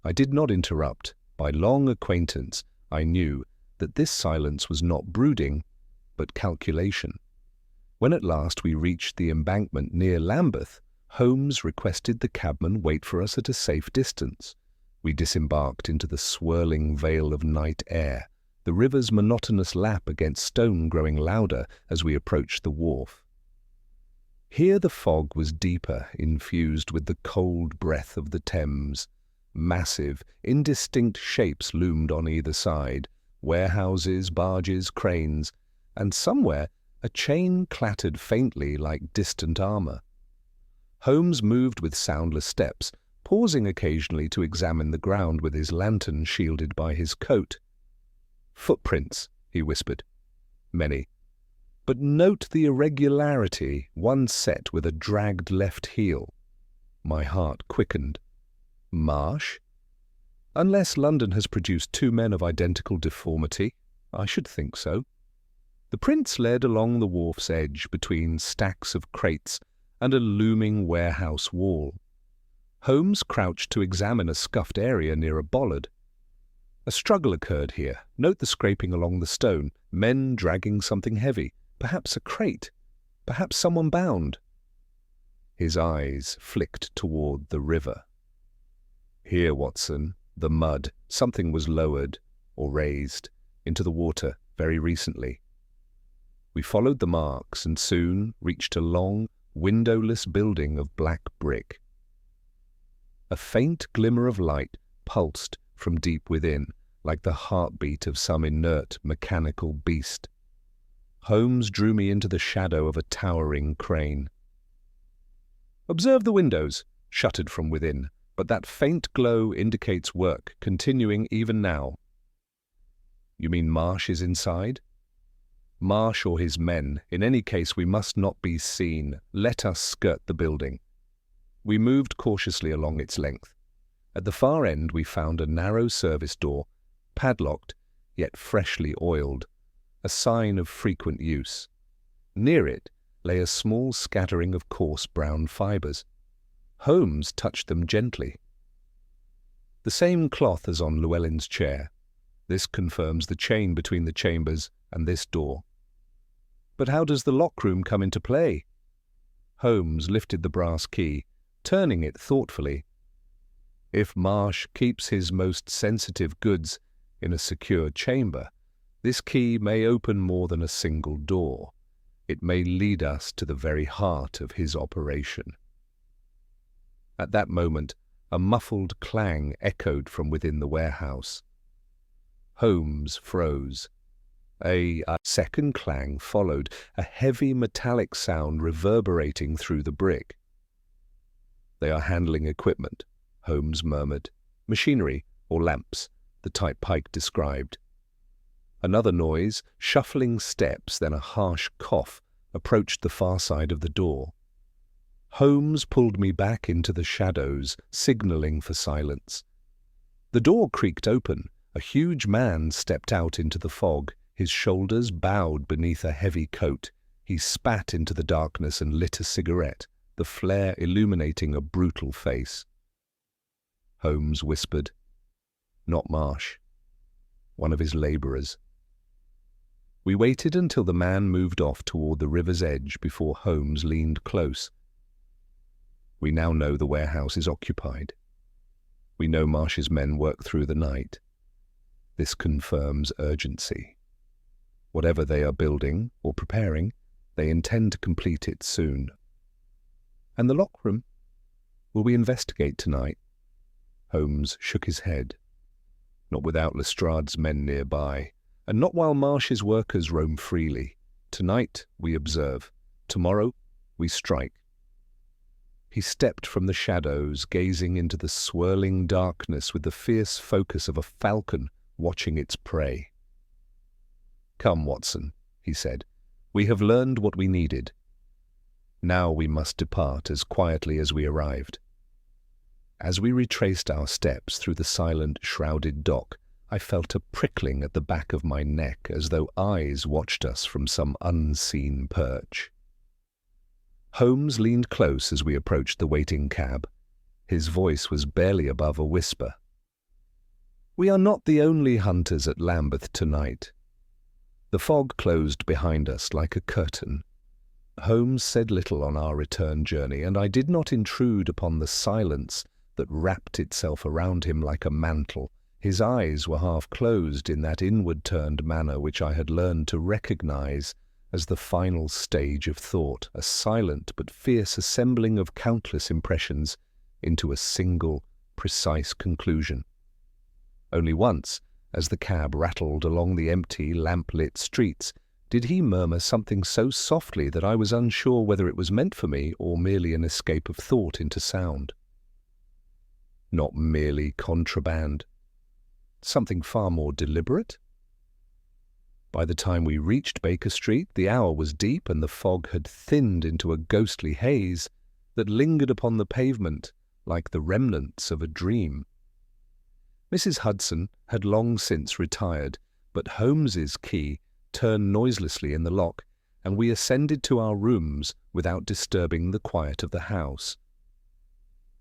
I did not interrupt. By long acquaintance, I knew that this silence was not brooding, but calculation. When at last we reached the embankment near Lambeth, Holmes requested the cabman wait for us at a safe distance. We disembarked into the swirling veil of night air, the river's monotonous lap against stone growing louder as we approached the wharf. Here the fog was deeper, infused with the cold breath of the Thames. Massive, indistinct shapes loomed on either side, warehouses, barges, cranes, and somewhere a chain clattered faintly like distant armor. Holmes moved with soundless steps, pausing occasionally to examine the ground with his lantern shielded by his coat. "Footprints," he whispered. "Many. But note the irregularity, one set with a dragged left heel." My heart quickened. "Marsh? Unless London has produced 2 men of identical deformity, I should think so." The prints led along the wharf's edge between stacks of crates and a looming warehouse wall. Holmes crouched to examine a scuffed area near a bollard. A struggle occurred here. Note the scraping along the stone, men dragging something heavy, perhaps a crate, perhaps someone bound. His eyes flicked toward the river. "Here, Watson, the mud. Something was lowered, or raised, into the water very recently." We followed the marks and soon reached a long, windowless building of black brick. A faint glimmer of light pulsed from deep within, like the heartbeat of some inert mechanical beast. Holmes drew me into the shadow of a towering crane. "Observe the windows," shuttered from within, but that faint glow indicates work continuing even now. "You mean Marsh is inside?" "Marsh or his men. In any case, we must not be seen. Let us skirt the building." We moved cautiously along its length. At the far end we found a narrow service door, padlocked, yet freshly oiled, a sign of frequent use. Near it lay a small scattering of coarse brown fibres. Holmes touched them gently. "The same cloth as on Llewellyn's chair. This confirms the chain between the chambers and this door." "But how does the lock-room come into play?" Holmes lifted the brass key, turning it thoughtfully. "If Marsh keeps his most sensitive goods in a secure chamber, this key may open more than a single door. It may lead us to the very heart of his operation." At that moment, a muffled clang echoed from within the warehouse. Holmes froze. A second clang followed, a heavy metallic sound reverberating through the brick. "They are handling equipment," Holmes murmured. "Machinery or lamps, the type Pike described." Another noise, shuffling steps, then a harsh cough, approached the far side of the door. Holmes pulled me back into the shadows, signalling for silence. The door creaked open. A huge man stepped out into the fog, his shoulders bowed beneath a heavy coat. He spat into the darkness and lit a cigarette, the flare illuminating a brutal face. Holmes whispered, "Not Marsh. One of his labourers." We waited until the man moved off toward the river's edge before Holmes leaned close. "We now know the warehouse is occupied. We know Marsh's men work through the night. This confirms urgency. Whatever they are building or preparing, they intend to complete it soon." "And the lock-room? Will we investigate tonight?" Holmes shook his head. "Not without Lestrade's men nearby, and not while Marsh's workers roam freely. Tonight we observe. Tomorrow we strike." He stepped from the shadows, gazing into the swirling darkness with the fierce focus of a falcon watching its prey. "Come, Watson," he said. "We have learned what we needed. Now we must depart as quietly as we arrived." As we retraced our steps through the silent, shrouded dock, I felt a prickling at the back of my neck as though eyes watched us from some unseen perch. Holmes leaned close as we approached the waiting cab. His voice was barely above a whisper. "We are not the only hunters at Lambeth tonight." The fog closed behind us like a curtain. Holmes said little on our return journey, and I did not intrude upon the silence that wrapped itself around him like a mantle. His eyes were half closed in that inward-turned manner which I had learned to recognize as the final stage of thought, a silent but fierce assembling of countless impressions into a single, precise conclusion. Only once, as the cab rattled along the empty, lamp-lit streets, did he murmur something so softly that I was unsure whether it was meant for me or merely an escape of thought into sound. Not merely contraband. Something far more deliberate? By the time we reached Baker Street, the hour was deep and the fog had thinned into a ghostly haze that lingered upon the pavement like the remnants of a dream. Mrs. Hudson had long since retired, but Holmes's key turned noiselessly in the lock, and we ascended to our rooms without disturbing the quiet of the house.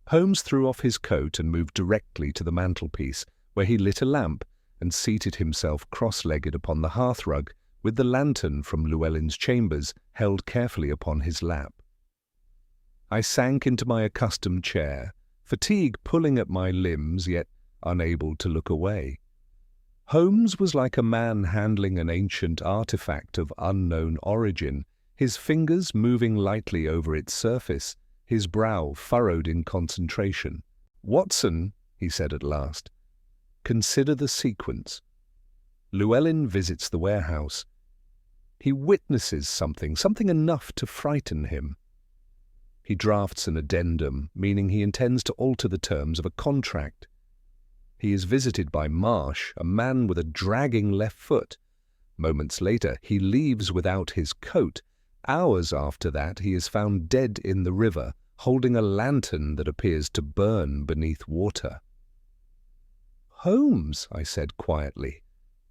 Holmes threw off his coat and moved directly to the mantelpiece, where he lit a lamp and seated himself cross-legged upon the hearthrug, with the lantern from Llewellyn's chambers held carefully upon his lap. I sank into my accustomed chair, fatigue pulling at my limbs, yet unable to look away. Holmes was like a man handling an ancient artifact of unknown origin. his fingers moving lightly over its surface, his brow furrowed in concentration. "Watson," he said at last, "consider the sequence. Llewellyn visits the warehouse. He witnesses something enough to frighten him. He drafts an addendum, meaning he intends to alter the terms of a contract. He is visited by Marsh, a man with a dragging left foot. Moments later, he leaves without his coat. Hours after that, he is found dead in the river, holding a lantern that appears to burn beneath water." "Holmes," I said quietly,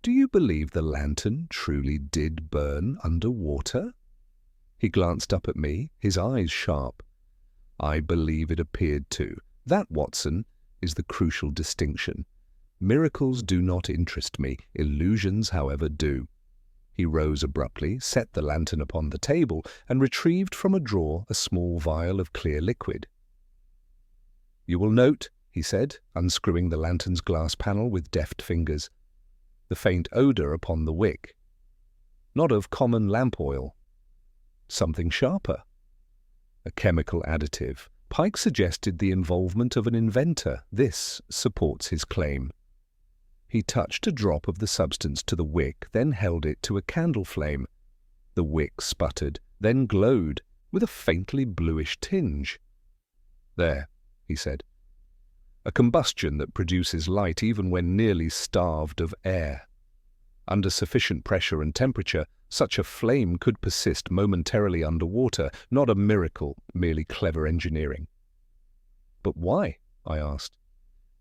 "do you believe the lantern truly did burn under water?" He glanced up at me, his eyes sharp. "I believe it appeared to. That, Watson, is the crucial distinction. Miracles do not interest me. Illusions, however, do." He rose abruptly, set the lantern upon the table, and retrieved from a drawer a small vial of clear liquid. "You will note," he said, unscrewing the lantern's glass panel with deft fingers, "the faint odour upon the wick. Not of common lamp oil. Something sharper. A chemical additive. Pike suggested the involvement of an inventor. This supports his claim." He touched a drop of the substance to the wick, then held it to a candle flame. The wick sputtered, then glowed, with a faintly bluish tinge. "There," he said. "A combustion that produces light even when nearly starved of air. Under sufficient pressure and temperature, such a flame could persist momentarily underwater, not a miracle, merely clever engineering." "But why?" I asked.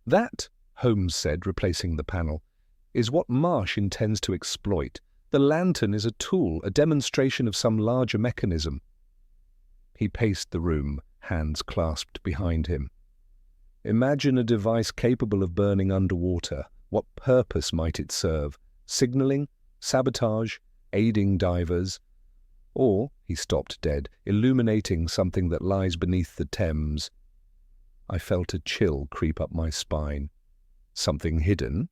"That," Holmes said, replacing the panel, "is what Marsh intends to exploit. The lantern is a tool, a demonstration of some larger mechanism." He paced the room, hands clasped behind him. "Imagine a device capable of burning underwater. What purpose might it serve? Signaling? Sabotage? Aiding divers? Or," he stopped dead, "illuminating something that lies beneath the Thames?" I felt a chill creep up my spine. "Something hidden?"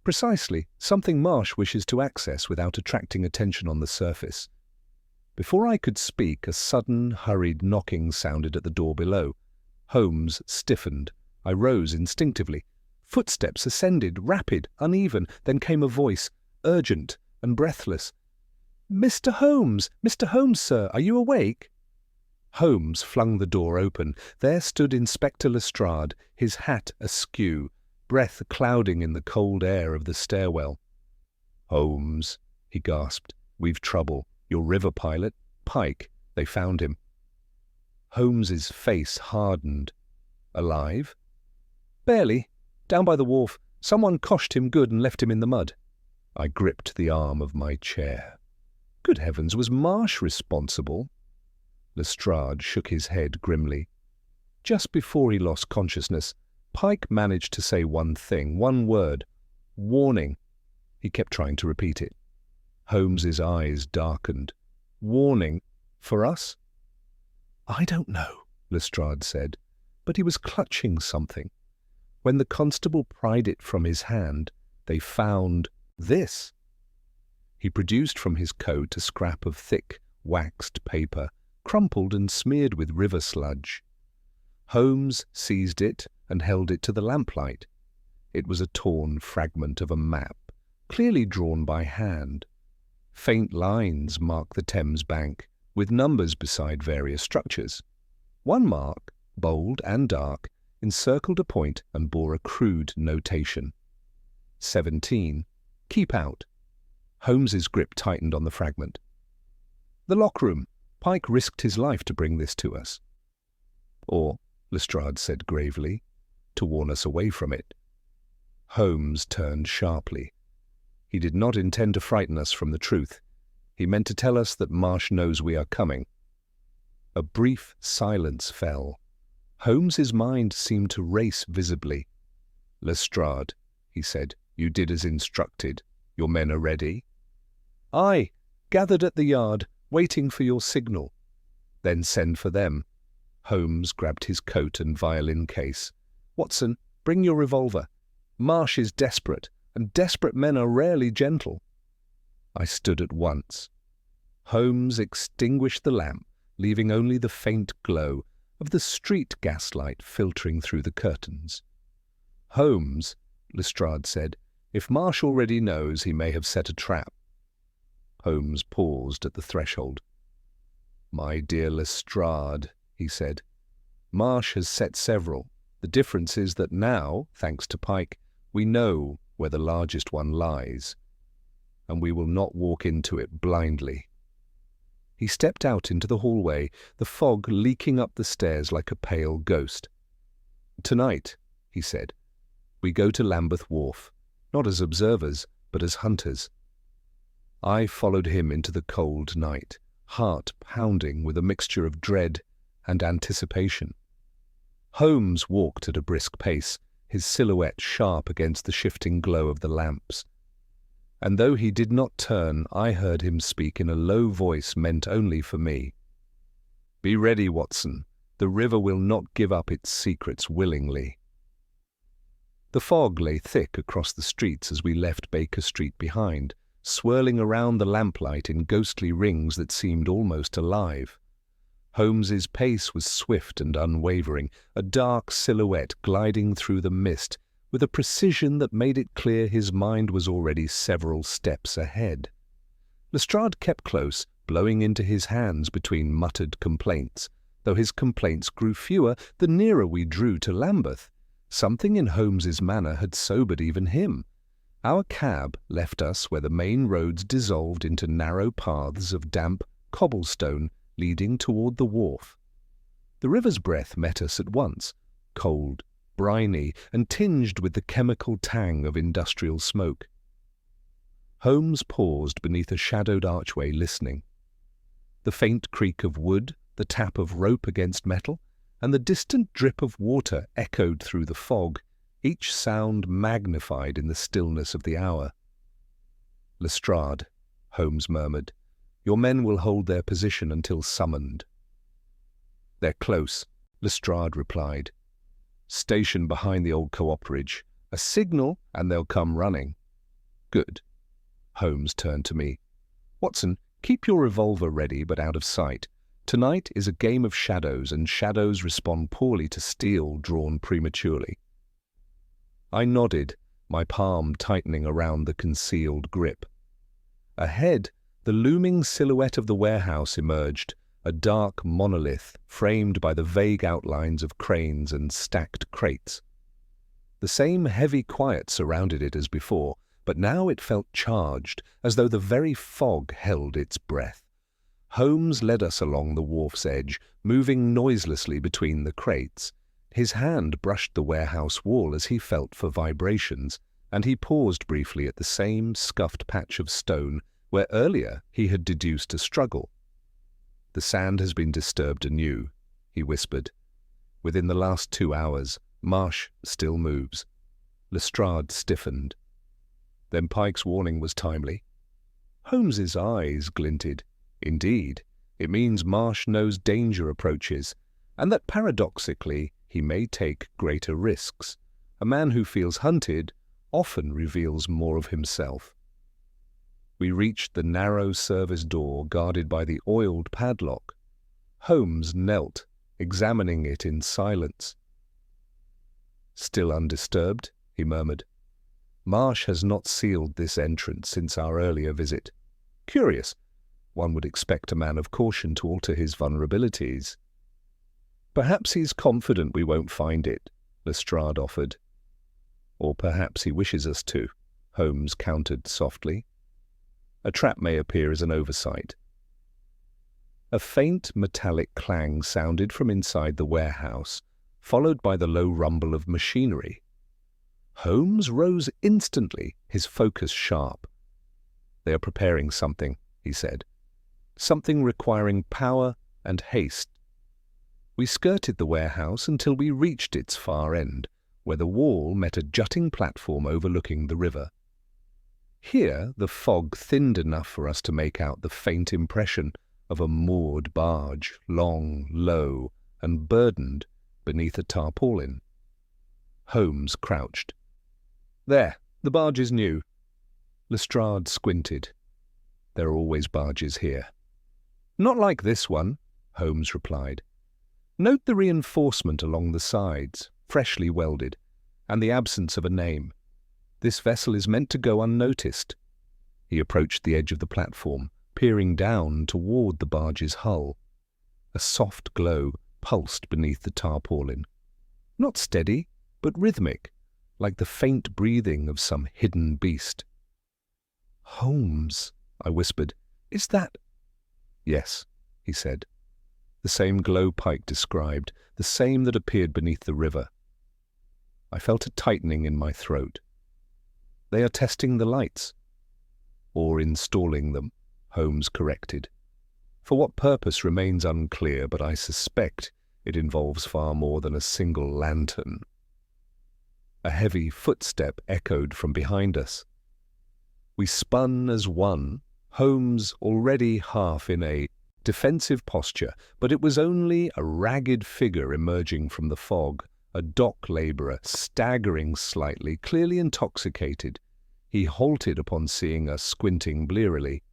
"Precisely, something Marsh wishes to access without attracting attention on the surface." Before I could speak, a sudden, hurried knocking sounded at the door below. Holmes stiffened. I rose instinctively. Footsteps ascended, rapid, uneven. Then came a voice, urgent and breathless. "Mr. Holmes! Mr. Holmes, sir! Are you awake?" Holmes flung the door open. There stood Inspector Lestrade, his hat askew, breath clouding in the cold air of the stairwell. "Holmes," he gasped, "we've trouble. Your river pilot, Pike, they found him." Holmes's face hardened. "Alive?" "Barely. Down by the wharf. Someone coshed him good and left him in the mud." I gripped the arm of my chair. Good heavens, was Marsh responsible? Lestrade shook his head grimly. Just before he lost consciousness, Pike managed to say one thing, one word. "Warning." He kept trying to repeat it. Holmes's eyes darkened. "Warning? For us?" "I don't know," Lestrade said, but he was clutching something. When the constable pried it from his hand, they found this. He produced from his coat a scrap of thick, waxed paper, crumpled and smeared with river sludge. Holmes seized it and held it to the lamplight. It was a torn fragment of a map, clearly drawn by hand. Faint lines marked the Thames bank, with numbers beside various structures. One mark, bold and dark, encircled a point and bore a crude notation. 17. Keep out. Holmes's grip tightened on the fragment. "The lock room. Pike risked his life to bring this to us." "Or," Lestrade said gravely, "to warn us away from it." Holmes turned sharply. He did not intend to frighten us from the truth. He meant to tell us that Marsh knows we are coming. A brief silence fell. Holmes's mind seemed to race visibly. "Lestrade," he said, "you did as instructed. Your men are ready?" "Aye, gathered at the yard, waiting for your signal." "Then send for them." Holmes grabbed his coat and violin case. "Watson, bring your revolver. Marsh is desperate, and desperate men are rarely gentle." I stood at once. Holmes extinguished the lamp, leaving only the faint glow of the street gaslight filtering through the curtains. "Holmes," Lestrade said, "if Marsh already knows, he may have set a trap." Holmes paused at the threshold. "My dear Lestrade," he said, "Marsh has set several. The difference is that now, thanks to Pike, we know where the largest one lies, and we will not walk into it blindly." He stepped out into the hallway, the fog leaking up the stairs like a pale ghost. "Tonight," he said, "we go to Lambeth Wharf, not as observers, but as hunters." I followed him into the cold night, heart pounding with a mixture of dread and anticipation. Holmes walked at a brisk pace, his silhouette sharp against the shifting glow of the lamps. And though he did not turn, I heard him speak in a low voice meant only for me. "Be ready, Watson. The river will not give up its secrets willingly." The fog lay thick across the streets as we left Baker Street behind, swirling around the lamplight in ghostly rings that seemed almost alive. Holmes's pace was swift and unwavering, a dark silhouette gliding through the mist with a precision that made it clear his mind was already several steps ahead. Lestrade kept close, blowing into his hands between muttered complaints, though his complaints grew fewer the nearer we drew to Lambeth. Something in Holmes's manner had sobered even him. Our cab left us where the main roads dissolved into narrow paths of damp cobblestone leading toward the wharf. The river's breath met us at once, cold, briny, and tinged with the chemical tang of industrial smoke. Holmes paused beneath a shadowed archway listening. The faint creak of wood, the tap of rope against metal, and the distant drip of water echoed through the fog, each sound magnified in the stillness of the hour. "Lestrade," Holmes murmured, "your men will hold their position until summoned." "They're close," Lestrade replied. "Station behind the old cooperage. A signal and they'll come running." "Good." Holmes turned to me. "Watson, keep your revolver ready but out of sight. Tonight is a game of shadows, and shadows respond poorly to steel drawn prematurely." I nodded, my palm tightening around the concealed grip. Ahead, the looming silhouette of the warehouse emerged, a dark monolith framed by the vague outlines of cranes and stacked crates. The same heavy quiet surrounded it as before, but now it felt charged, as though the very fog held its breath. Holmes led us along the wharf's edge, moving noiselessly between the crates. His hand brushed the warehouse wall as he felt for vibrations, and he paused briefly at the same scuffed patch of stone where earlier he had deduced a struggle. "The sand has been disturbed anew," he whispered. "Within the last 2 hours, Marsh still moves." Lestrade stiffened. Then Pike's warning was timely. Holmes's eyes glinted. "Indeed, it means Marsh knows danger approaches, and that paradoxically he may take greater risks. A man who feels hunted often reveals more of himself." We reached the narrow service door guarded by the oiled padlock. Holmes knelt, examining it in silence. "Still undisturbed," he murmured. "Marsh has not sealed this entrance since our earlier visit. Curious. One would expect a man of caution to alter his vulnerabilities." "Perhaps he's confident we won't find it," Lestrade offered. "Or perhaps he wishes us to," Holmes countered softly. "A trap may appear as an oversight." A faint metallic clang sounded from inside the warehouse, followed by the low rumble of machinery. Holmes rose instantly, his focus sharp. "They are preparing something," he said. "Something requiring power and haste." We skirted the warehouse until we reached its far end, where the wall met a jutting platform overlooking the river. Here the fog thinned enough for us to make out the faint impression of a moored barge, long, low, and burdened beneath a tarpaulin. Holmes crouched. "There, the barge is new." Lestrade squinted. "There are always barges here." Not like this one, Holmes replied. Note the reinforcement along the sides, freshly welded, and the absence of a name. This vessel is meant to go unnoticed. He approached the edge of the platform, peering down toward the barge's hull. A soft glow pulsed beneath the tarpaulin. Not steady, but rhythmic, like the faint breathing of some hidden beast. "Holmes," I whispered, "is that—" "Yes," he said. The same glow Pike described, the same that appeared beneath the river. I felt a tightening in my throat. "They are testing the lights." "Or installing them," Holmes corrected. "For what purpose remains unclear, but I suspect it involves far more than a single lantern." A heavy footstep echoed from behind us. We spun as one, Holmes already half in a defensive posture, but it was only a ragged figure emerging from the fog, a dock labourer, staggering slightly, clearly intoxicated. He halted upon seeing us, squinting blearily.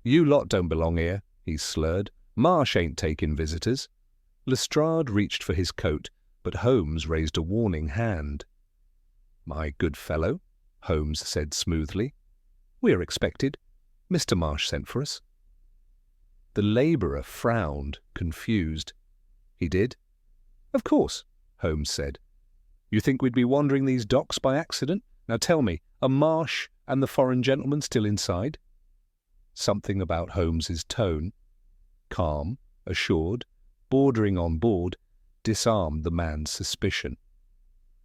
"You lot don't belong here," he slurred. "Marsh ain't taking visitors." Lestrade reached for his coat, but Holmes raised a warning hand. "My good fellow," Holmes said smoothly, "we are expected. Mr. Marsh sent for us." The labourer frowned, confused. "He did?" "Of course," Holmes said. "You think we'd be wandering these docks by accident? Now tell me, are Marsh and the foreign gentleman still inside?" Something about Holmes's tone, calm, assured, bordering on bored, disarmed the man's suspicion.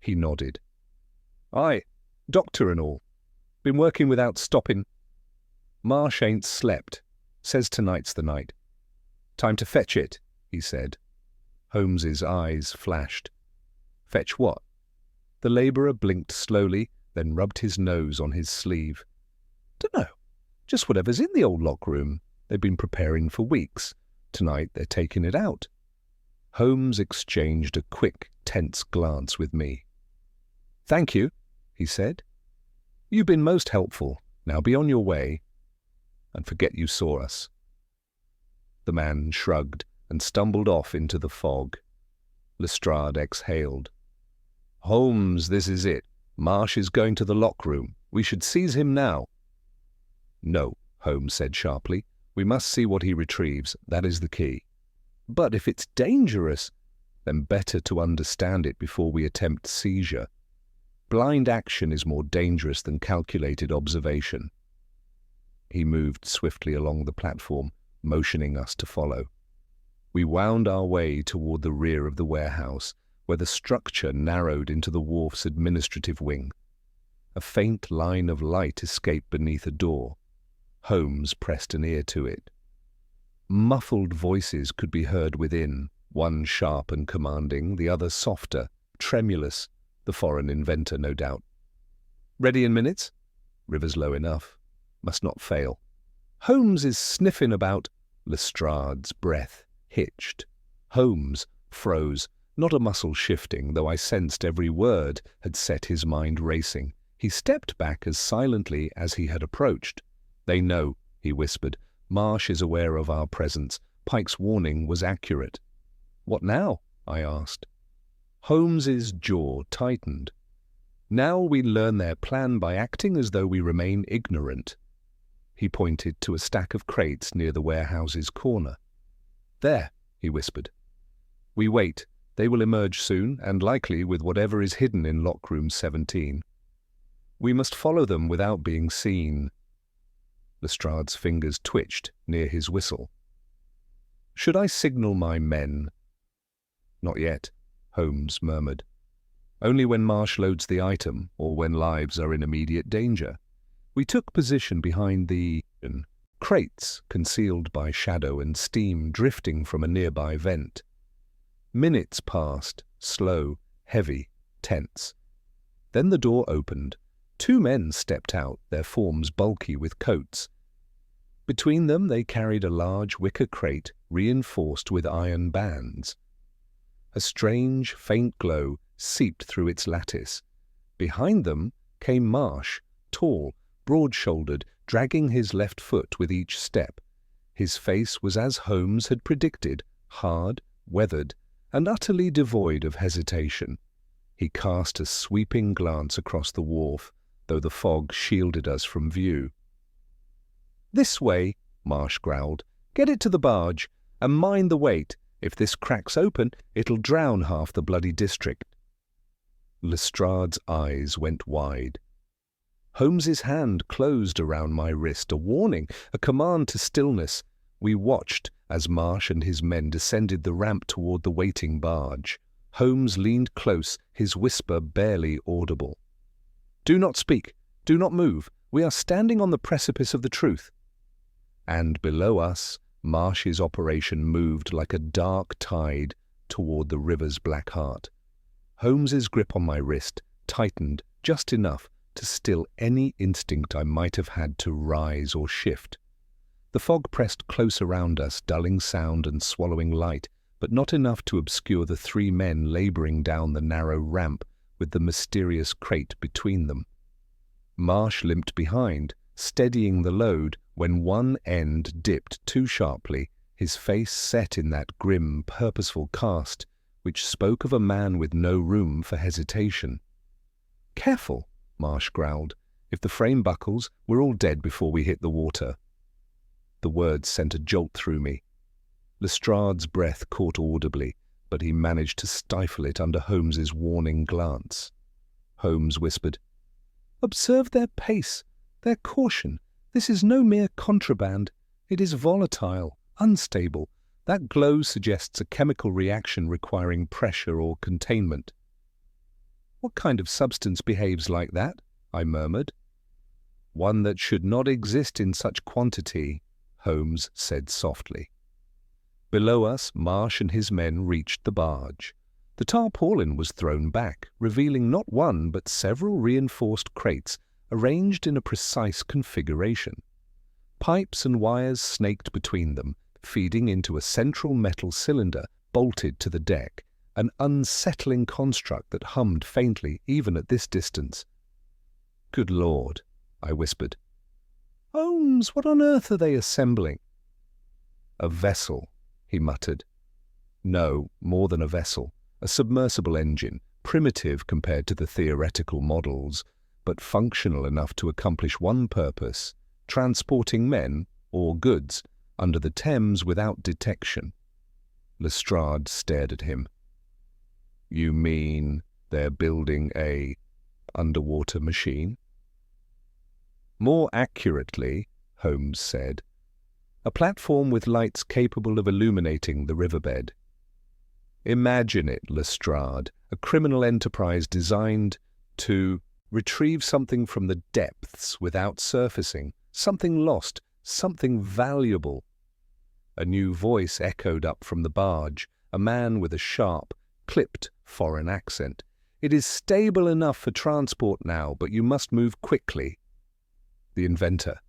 He nodded. "Aye, doctor and all. Been working without stopping. Marsh ain't slept. Says tonight's the night." "Time to fetch it," he said. Holmes's eyes flashed. "Fetch what?" The labourer blinked slowly, then rubbed his nose on his sleeve. "Dunno. Just whatever's in the old lock room. They've been preparing for weeks. Tonight they're taking it out." Holmes exchanged a quick, tense glance with me. "Thank you," he said. "You've been most helpful. Now be on your way. And forget you saw us." The man shrugged and stumbled off into the fog. Lestrade exhaled. "Holmes, this is it. Marsh is going to the lock room. We should seize him now." "No," Holmes said sharply. "We must see what he retrieves. That is the key." "But if it's dangerous—" "Then better to understand it before we attempt seizure. Blind action is more dangerous than calculated observation." He moved swiftly along the platform, motioning us to follow. We wound our way toward the rear of the warehouse, where the structure narrowed into the wharf's administrative wing. A faint line of light escaped beneath a door. Holmes pressed an ear to it. Muffled voices could be heard within, one sharp and commanding, the other softer, tremulous, the foreign inventor, no doubt. "Ready in minutes?" "River's low enough. Must not fail." "Holmes is sniffing about—" Lestrade's breath hitched. Holmes froze, not a muscle shifting, though I sensed every word had set his mind racing. He stepped back as silently as he had approached. "They know," he whispered. "Marsh is aware of our presence. Pike's warning was accurate." "What now?" I asked. Holmes's jaw tightened. "Now we learn their plan by acting as though we remain ignorant." He pointed to a stack of crates near the warehouse's corner. "There," he whispered. "We wait. They will emerge soon, and likely with whatever is hidden in lock room 17. We must follow them without being seen." Lestrade's fingers twitched near his whistle. "Should I signal my men?" "Not yet," Holmes murmured. "Only when Marsh loads the item, or when lives are in immediate danger." We took position behind the crates, concealed by shadow and steam drifting from a nearby vent. Minutes passed, slow, heavy, tense. Then the door opened. 2 men stepped out, their forms bulky with coats. Between them they carried a large wicker crate reinforced with iron bands. A strange, faint glow seeped through its lattice. Behind them came Marsh, tall, broad-shouldered, dragging his left foot with each step. His face was as Holmes had predicted, hard, weathered, and utterly devoid of hesitation. He cast a sweeping glance across the wharf, though the fog shielded us from view. "This way," Marsh growled. "Get it to the barge, and mind the weight. If this cracks open, it'll drown half the bloody district." Lestrade's eyes went wide. Holmes's hand closed around my wrist, a warning, a command to stillness. We watched as Marsh and his men descended the ramp toward the waiting barge. Holmes leaned close, his whisper barely audible. "Do not speak. Do not move. We are standing on the precipice of the truth." And below us, Marsh's operation moved like a dark tide toward the river's black heart. Holmes's grip on my wrist tightened just enough to still any instinct I might have had to rise or shift. The fog pressed close around us, dulling sound and swallowing light, but not enough to obscure the three men laboring down the narrow ramp with the mysterious crate between them. Marsh limped behind, steadying the load when one end dipped too sharply, his face set in that grim, purposeful cast which spoke of a man with no room for hesitation. "Careful," Marsh growled. "If the frame buckles, we're all dead before we hit the water." The words sent a jolt through me. Lestrade's breath caught audibly, but he managed to stifle it under Holmes's warning glance. Holmes whispered, "Observe their pace, their caution. This is no mere contraband. It is volatile, unstable. That glow suggests a chemical reaction requiring pressure or containment." "What kind of substance behaves like that?" I murmured. "One that should not exist in such quantity," Holmes said softly. Below us, Marsh and his men reached the barge. The tarpaulin was thrown back, revealing not one but several reinforced crates arranged in a precise configuration. Pipes and wires snaked between them, feeding into a central metal cylinder bolted to the deck, an unsettling construct that hummed faintly even at this distance. "Good Lord," I whispered. "Holmes, what on earth are they assembling?" "A vessel," he muttered. "No, more than a vessel. A submersible engine, primitive compared to the theoretical models, but functional enough to accomplish one purpose, transporting men, or goods, under the Thames without detection." Lestrade stared at him. "You mean they're building a underwater machine?" "More accurately," Holmes said, "a platform with lights capable of illuminating the riverbed. Imagine it, Lestrade, a criminal enterprise designed to retrieve something from the depths without surfacing, something lost, something valuable." A new voice echoed up from the barge, a man with a sharp, clipped foreign accent. "It is stable enough for transport now, but you must move quickly." The inventor.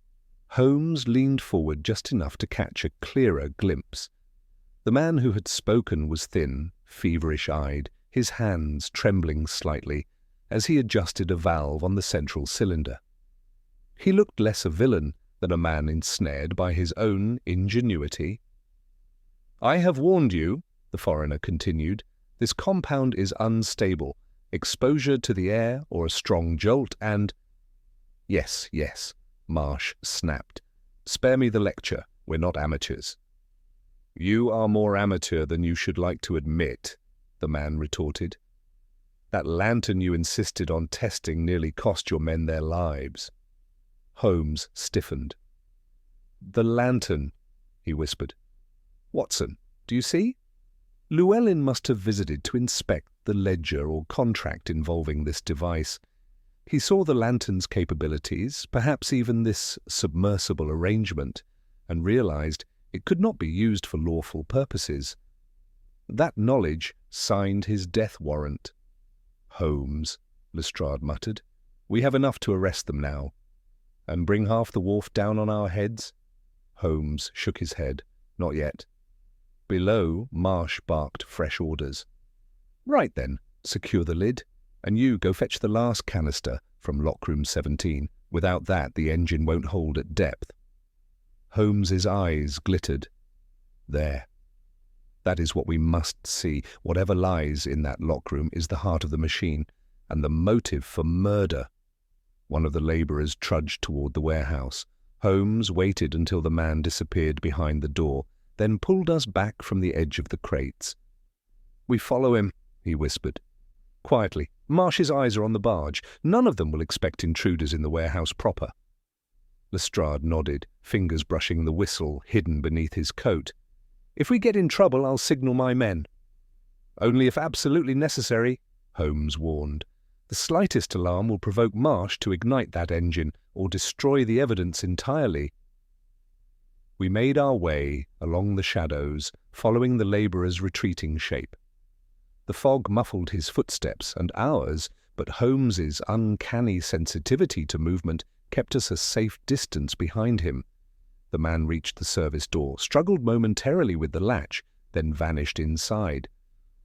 Holmes leaned forward just enough to catch a clearer glimpse. The man who had spoken was thin, feverish-eyed, his hands trembling slightly as he adjusted a valve on the central cylinder. He looked less a villain than a man ensnared by his own ingenuity. "I have warned you," the foreigner continued. "This compound is unstable. Exposure to the air or a strong jolt and—" "Yes, yes," Marsh snapped. "Spare me the lecture. We're not amateurs." "You are more amateur than you should like to admit," the man retorted. "That lantern you insisted on testing nearly cost your men their lives." Holmes stiffened. "The lantern," he whispered. "Watson, do you see? Llewellyn must have visited to inspect the ledger or contract involving this device. He saw the lantern's capabilities, perhaps even this submersible arrangement, and realized it could not be used for lawful purposes. That knowledge signed his death warrant." "Holmes," Lestrade muttered, "we have enough to arrest them now." "And bring half the wharf down on our heads?" Holmes shook his head. "Not yet." Below, Marsh barked fresh orders. "Right then, secure the lid, and you go fetch the last canister from lockroom 17. Without that, the engine won't hold at depth." Holmes's eyes glittered. There. That is what we must see. Whatever lies in that lockroom is the heart of the machine, and the motive for murder. One of the labourers trudged toward the warehouse. Holmes waited until the man disappeared behind the door, then pulled us back from the edge of the crates. "We follow him," he whispered. "Quietly. Marsh's eyes are on the barge. None of them will expect intruders in the warehouse proper." Lestrade nodded, fingers brushing the whistle hidden beneath his coat. "If we get in trouble, I'll signal my men." "Only if absolutely necessary," Holmes warned. "The slightest alarm will provoke Marsh to ignite that engine or destroy the evidence entirely." We made our way along the shadows, following the labourer's retreating shape. The fog muffled his footsteps and ours, but Holmes's uncanny sensitivity to movement kept us a safe distance behind him. The man reached the service door, struggled momentarily with the latch, then vanished inside.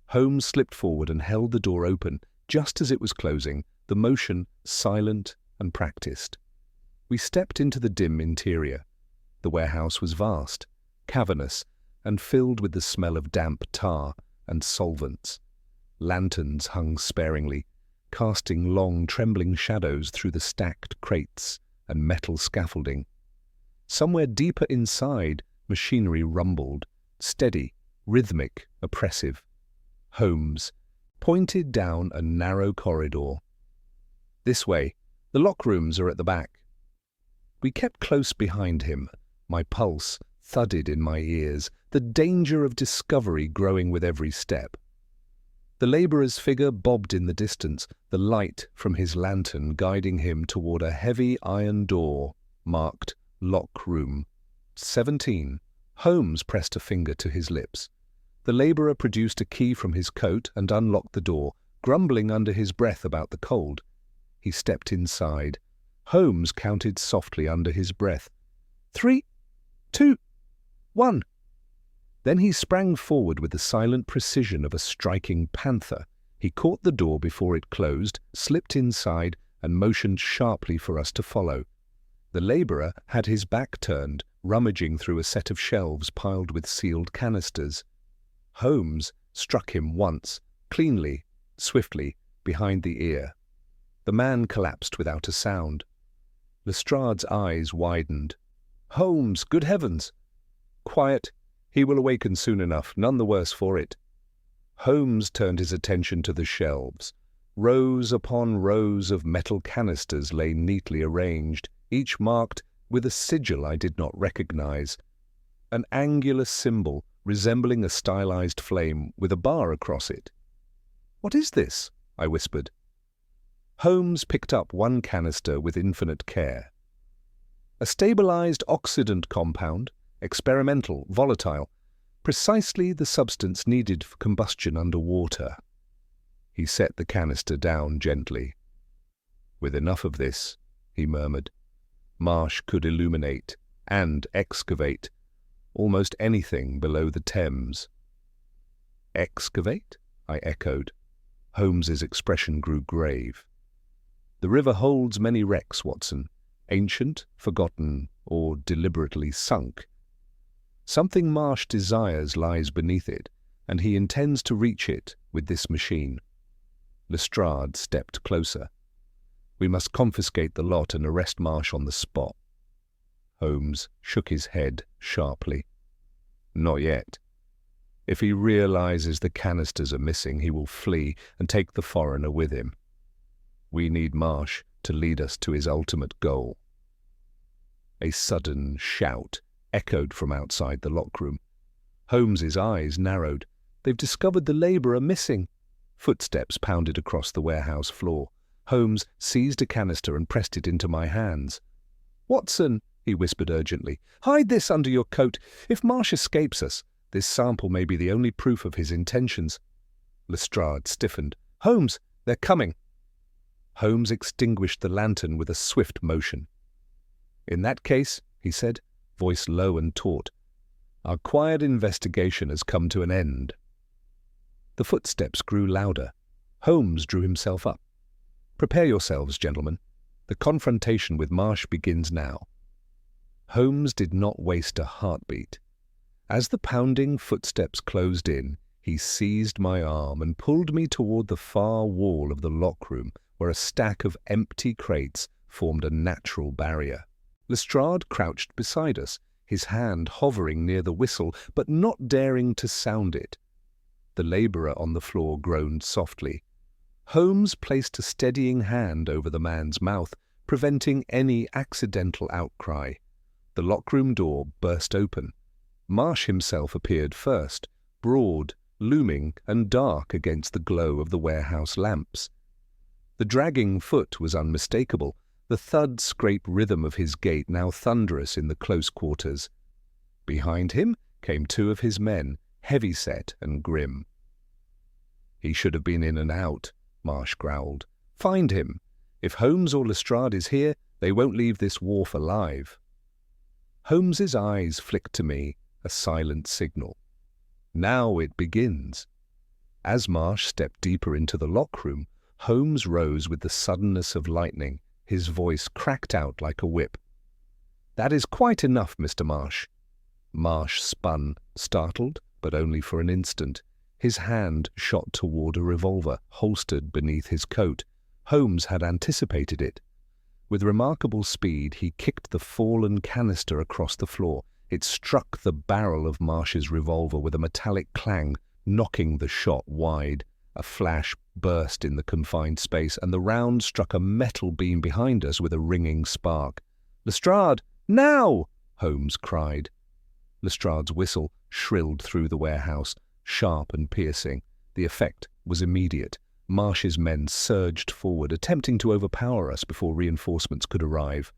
Holmes slipped forward and held the door open. Just as it was closing, the motion silent and practiced. We stepped into the dim interior. The warehouse was vast, cavernous, and filled with the smell of damp tar and solvents. Lanterns hung sparingly, casting long, trembling shadows through the stacked crates and metal scaffolding. Somewhere deeper inside, machinery rumbled, steady, rhythmic, oppressive. Holmes pointed down a narrow corridor. "This way. The lock rooms are at the back." We kept close behind him. My pulse thudded in my ears, the danger of discovery growing with every step. The labourer's figure bobbed in the distance, the light from his lantern guiding him toward a heavy iron door marked Lock Room 17. Holmes pressed a finger to his lips. The labourer produced a key from his coat and unlocked the door, grumbling under his breath about the cold. He stepped inside. Holmes counted softly under his breath. 3, 2, 1. Then he sprang forward with the silent precision of a striking panther. He caught the door before it closed, slipped inside, and motioned sharply for us to follow. The labourer had his back turned, rummaging through a set of shelves piled with sealed canisters. Holmes struck him once, cleanly, swiftly, behind the ear. The man collapsed without a sound. Lestrade's eyes widened. "Holmes, good heavens!" "Quiet. He will awaken soon enough, none the worse for it." Holmes turned his attention to the shelves. Rows upon rows of metal canisters lay neatly arranged, each marked with a sigil I did not recognize. An angular symbol resembling a stylized flame with a bar across it. "What is this?" I whispered. Holmes picked up one canister with infinite care. "A stabilized oxidant compound, experimental, volatile, precisely the substance needed for combustion under water." He set the canister down gently. "With enough of this," he murmured, "Marsh could illuminate and excavate almost anything below the Thames." "Excavate?" I echoed. Holmes's expression grew grave. "The river holds many wrecks, Watson, ancient, forgotten, or deliberately sunk. Something Marsh desires lies beneath it, and he intends to reach it with this machine." Lestrade stepped closer. "We must confiscate the lot and arrest Marsh on the spot." Holmes shook his head sharply. "Not yet. If he realizes the canisters are missing, he will flee and take the foreigner with him. We need Marsh to lead us to his ultimate goal." A sudden shout echoed from outside the lockroom. Holmes's eyes narrowed. "They've discovered the labourer missing." Footsteps pounded across the warehouse floor. Holmes seized a canister and pressed it into my hands. "Watson," he whispered urgently, "hide this under your coat. If Marsh escapes us, this sample may be the only proof of his intentions." Lestrade stiffened. "Holmes, they're coming." Holmes extinguished the lantern with a swift motion. "In that case," he said, voice low and taut, "our quiet investigation has come to an end." The footsteps grew louder. Holmes drew himself up. "Prepare yourselves, gentlemen. The confrontation with Marsh begins now." Holmes did not waste a heartbeat. As the pounding footsteps closed in, he seized my arm and pulled me toward the far wall of the lockroom, where a stack of empty crates formed a natural barrier. Lestrade crouched beside us, his hand hovering near the whistle, but not daring to sound it. The labourer on the floor groaned softly. Holmes placed a steadying hand over the man's mouth, preventing any accidental outcry. The lockroom door burst open. Marsh himself appeared first, broad, looming and dark against the glow of the warehouse lamps. The dragging foot was unmistakable, the thud-scrape rhythm of his gait now thunderous in the close quarters. Behind him came two of his men, heavy-set and grim. "He should have been in and out," Marsh growled. "Find him. If Holmes or Lestrade is here, they won't leave this wharf alive." Holmes's eyes flicked to me, a silent signal. Now it begins. As Marsh stepped deeper into the lockroom, Holmes rose with the suddenness of lightning, his voice cracked out like a whip. "That is quite enough, Mr. Marsh." Marsh spun, startled, but only for an instant. His hand shot toward a revolver, holstered beneath his coat. Holmes had anticipated it. With remarkable speed, he kicked the fallen canister across the floor. It struck the barrel of Marsh's revolver with a metallic clang, knocking the shot wide. A flash burst in the confined space, and the round struck a metal beam behind us with a ringing spark. "Lestrade, now!" Holmes cried. Lestrade's whistle shrilled through the warehouse, sharp and piercing. The effect was immediate. Marsh's men surged forward, attempting to overpower us before reinforcements could arrive.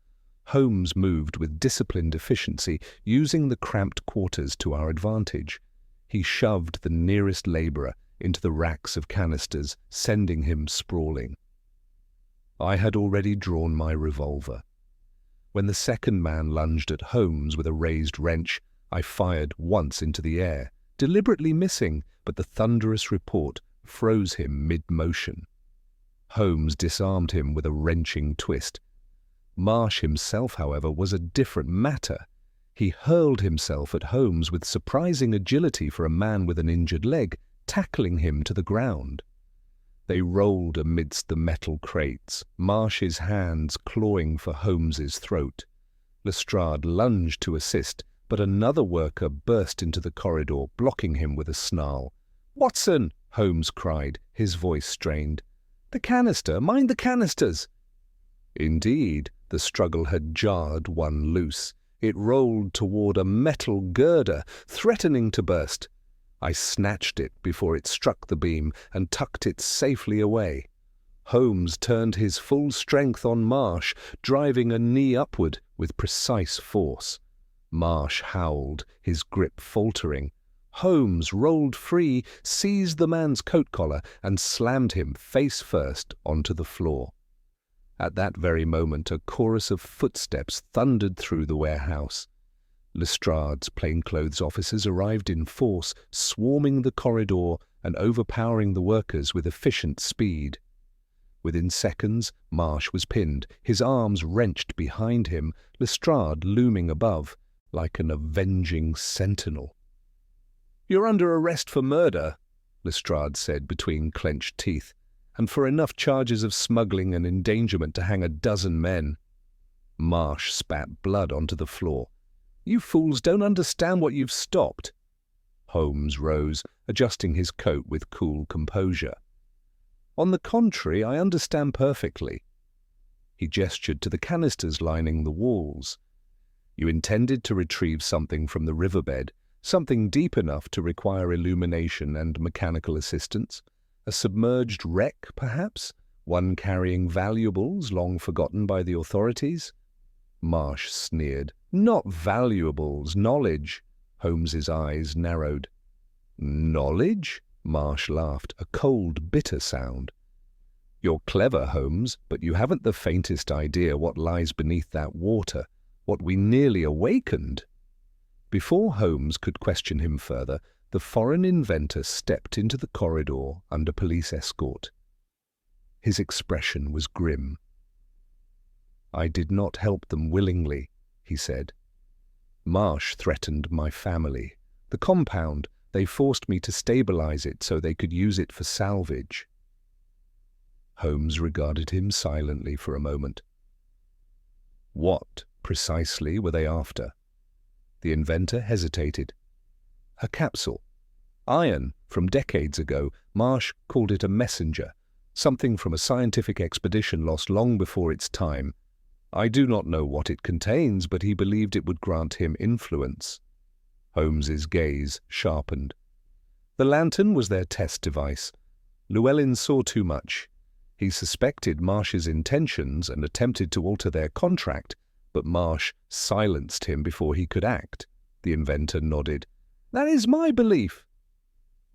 Holmes moved with disciplined efficiency, using the cramped quarters to our advantage. He shoved the nearest labourer into the racks of canisters, sending him sprawling. I had already drawn my revolver. When the second man lunged at Holmes with a raised wrench, I fired once into the air, deliberately missing, but the thunderous report froze him mid-motion. Holmes disarmed him with a wrenching twist. Marsh himself, however, was a different matter. He hurled himself at Holmes with surprising agility for a man with an injured leg, tackling him to the ground. They rolled amidst the metal crates, Marsh's hands clawing for Holmes's throat. Lestrade lunged to assist, but another worker burst into the corridor, blocking him with a snarl. "Watson!" Holmes cried, his voice strained. "The canister! Mind the canisters!" Indeed, the struggle had jarred one loose. It rolled toward a metal girder, threatening to burst. I snatched it before it struck the beam and tucked it safely away. Holmes turned his full strength on Marsh, driving a knee upward with precise force. Marsh howled, his grip faltering. Holmes rolled free, seized the man's coat collar, and slammed him face first onto the floor. At that very moment, a chorus of footsteps thundered through the warehouse. Lestrade's plainclothes officers arrived in force, swarming the corridor and overpowering the workers with efficient speed. Within seconds, Marsh was pinned, his arms wrenched behind him, Lestrade looming above, like an avenging sentinel. "You're under arrest for murder," Lestrade said between clenched teeth, "and for enough charges of smuggling and endangerment to hang a dozen men." Marsh spat blood onto the floor. "You fools don't understand what you've stopped." Holmes rose, adjusting his coat with cool composure. "On the contrary, I understand perfectly." He gestured to the canisters lining the walls. "You intended to retrieve something from the riverbed, something deep enough to require illumination and mechanical assistance. A submerged wreck, perhaps? One carrying valuables long forgotten by the authorities?" Marsh sneered. "Not valuables, knowledge." Holmes's eyes narrowed. "Knowledge?" Marsh laughed, a cold, bitter sound. "You're clever, Holmes, but you haven't the faintest idea what lies beneath that water, what we nearly awakened." Before Holmes could question him further, the foreign inventor stepped into the corridor under police escort. His expression was grim. "I did not help them willingly," he said. Marsh threatened my family. The compound, they forced me to stabilize it so they could use it for salvage." Holmes regarded him silently for a moment. What precisely were they after? The inventor hesitated. "A capsule. Iron, from decades ago. Marsh called it a messenger, something from a scientific expedition lost long before its time. I do not know what it contains, but he believed it would grant him influence." Holmes's gaze sharpened. The lantern was their test device. Llewellyn saw too much. He suspected Marsh's intentions and attempted to alter their contract, but Marsh silenced him before he could act. The inventor nodded. "That is my belief."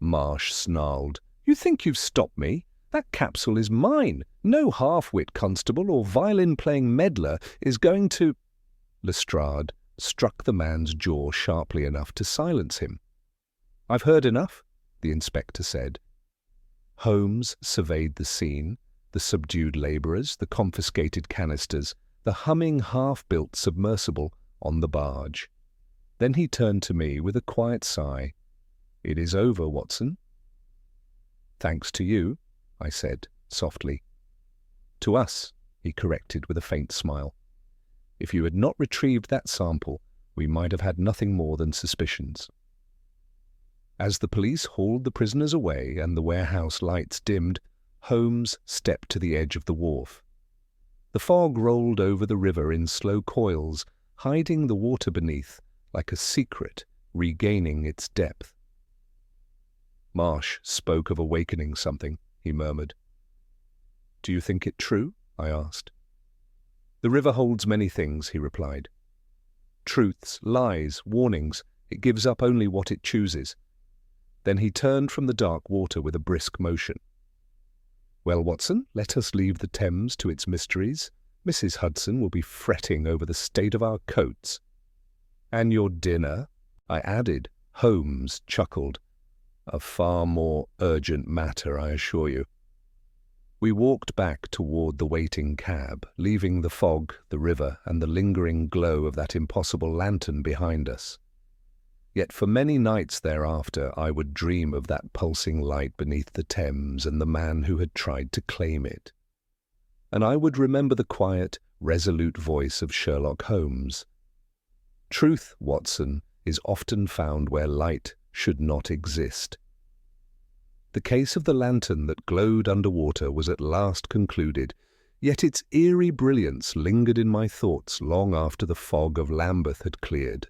Marsh snarled. "You think you've stopped me? That capsule is mine. No half-wit constable or violin-playing meddler is going to—" Lestrade struck the man's jaw sharply enough to silence him. "I've heard enough," the inspector said. Holmes surveyed the scene, the subdued labourers, the confiscated canisters, the humming half-built submersible on the barge. Then he turned to me with a quiet sigh. "It is over, Watson." "Thanks to you," I said softly. "To us," he corrected with a faint smile. "If you had not retrieved that sample, we might have had nothing more than suspicions." As the police hauled the prisoners away and the warehouse lights dimmed, Holmes stepped to the edge of the wharf. The fog rolled over the river in slow coils, hiding the water beneath like a secret regaining its depth. "Marsh spoke of awakening something," he murmured. "Do you think it true?" I asked. "The river holds many things," he replied. "Truths, lies, warnings. It gives up only what it chooses." Then he turned from the dark water with a brisk motion. "Well, Watson, let us leave the Thames to its mysteries. Mrs. Hudson will be fretting over the state of our coats." "And your dinner?" I added. Holmes chuckled. "A far more urgent matter, I assure you." We walked back toward the waiting cab, leaving the fog, the river, and the lingering glow of that impossible lantern behind us. Yet for many nights thereafter I would dream of that pulsing light beneath the Thames and the man who had tried to claim it. And I would remember the quiet, resolute voice of Sherlock Holmes. "Truth, Watson, is often found where light should not exist." The case of the lantern that glowed underwater was at last concluded, yet its eerie brilliance lingered in my thoughts long after the fog of Lambeth had cleared.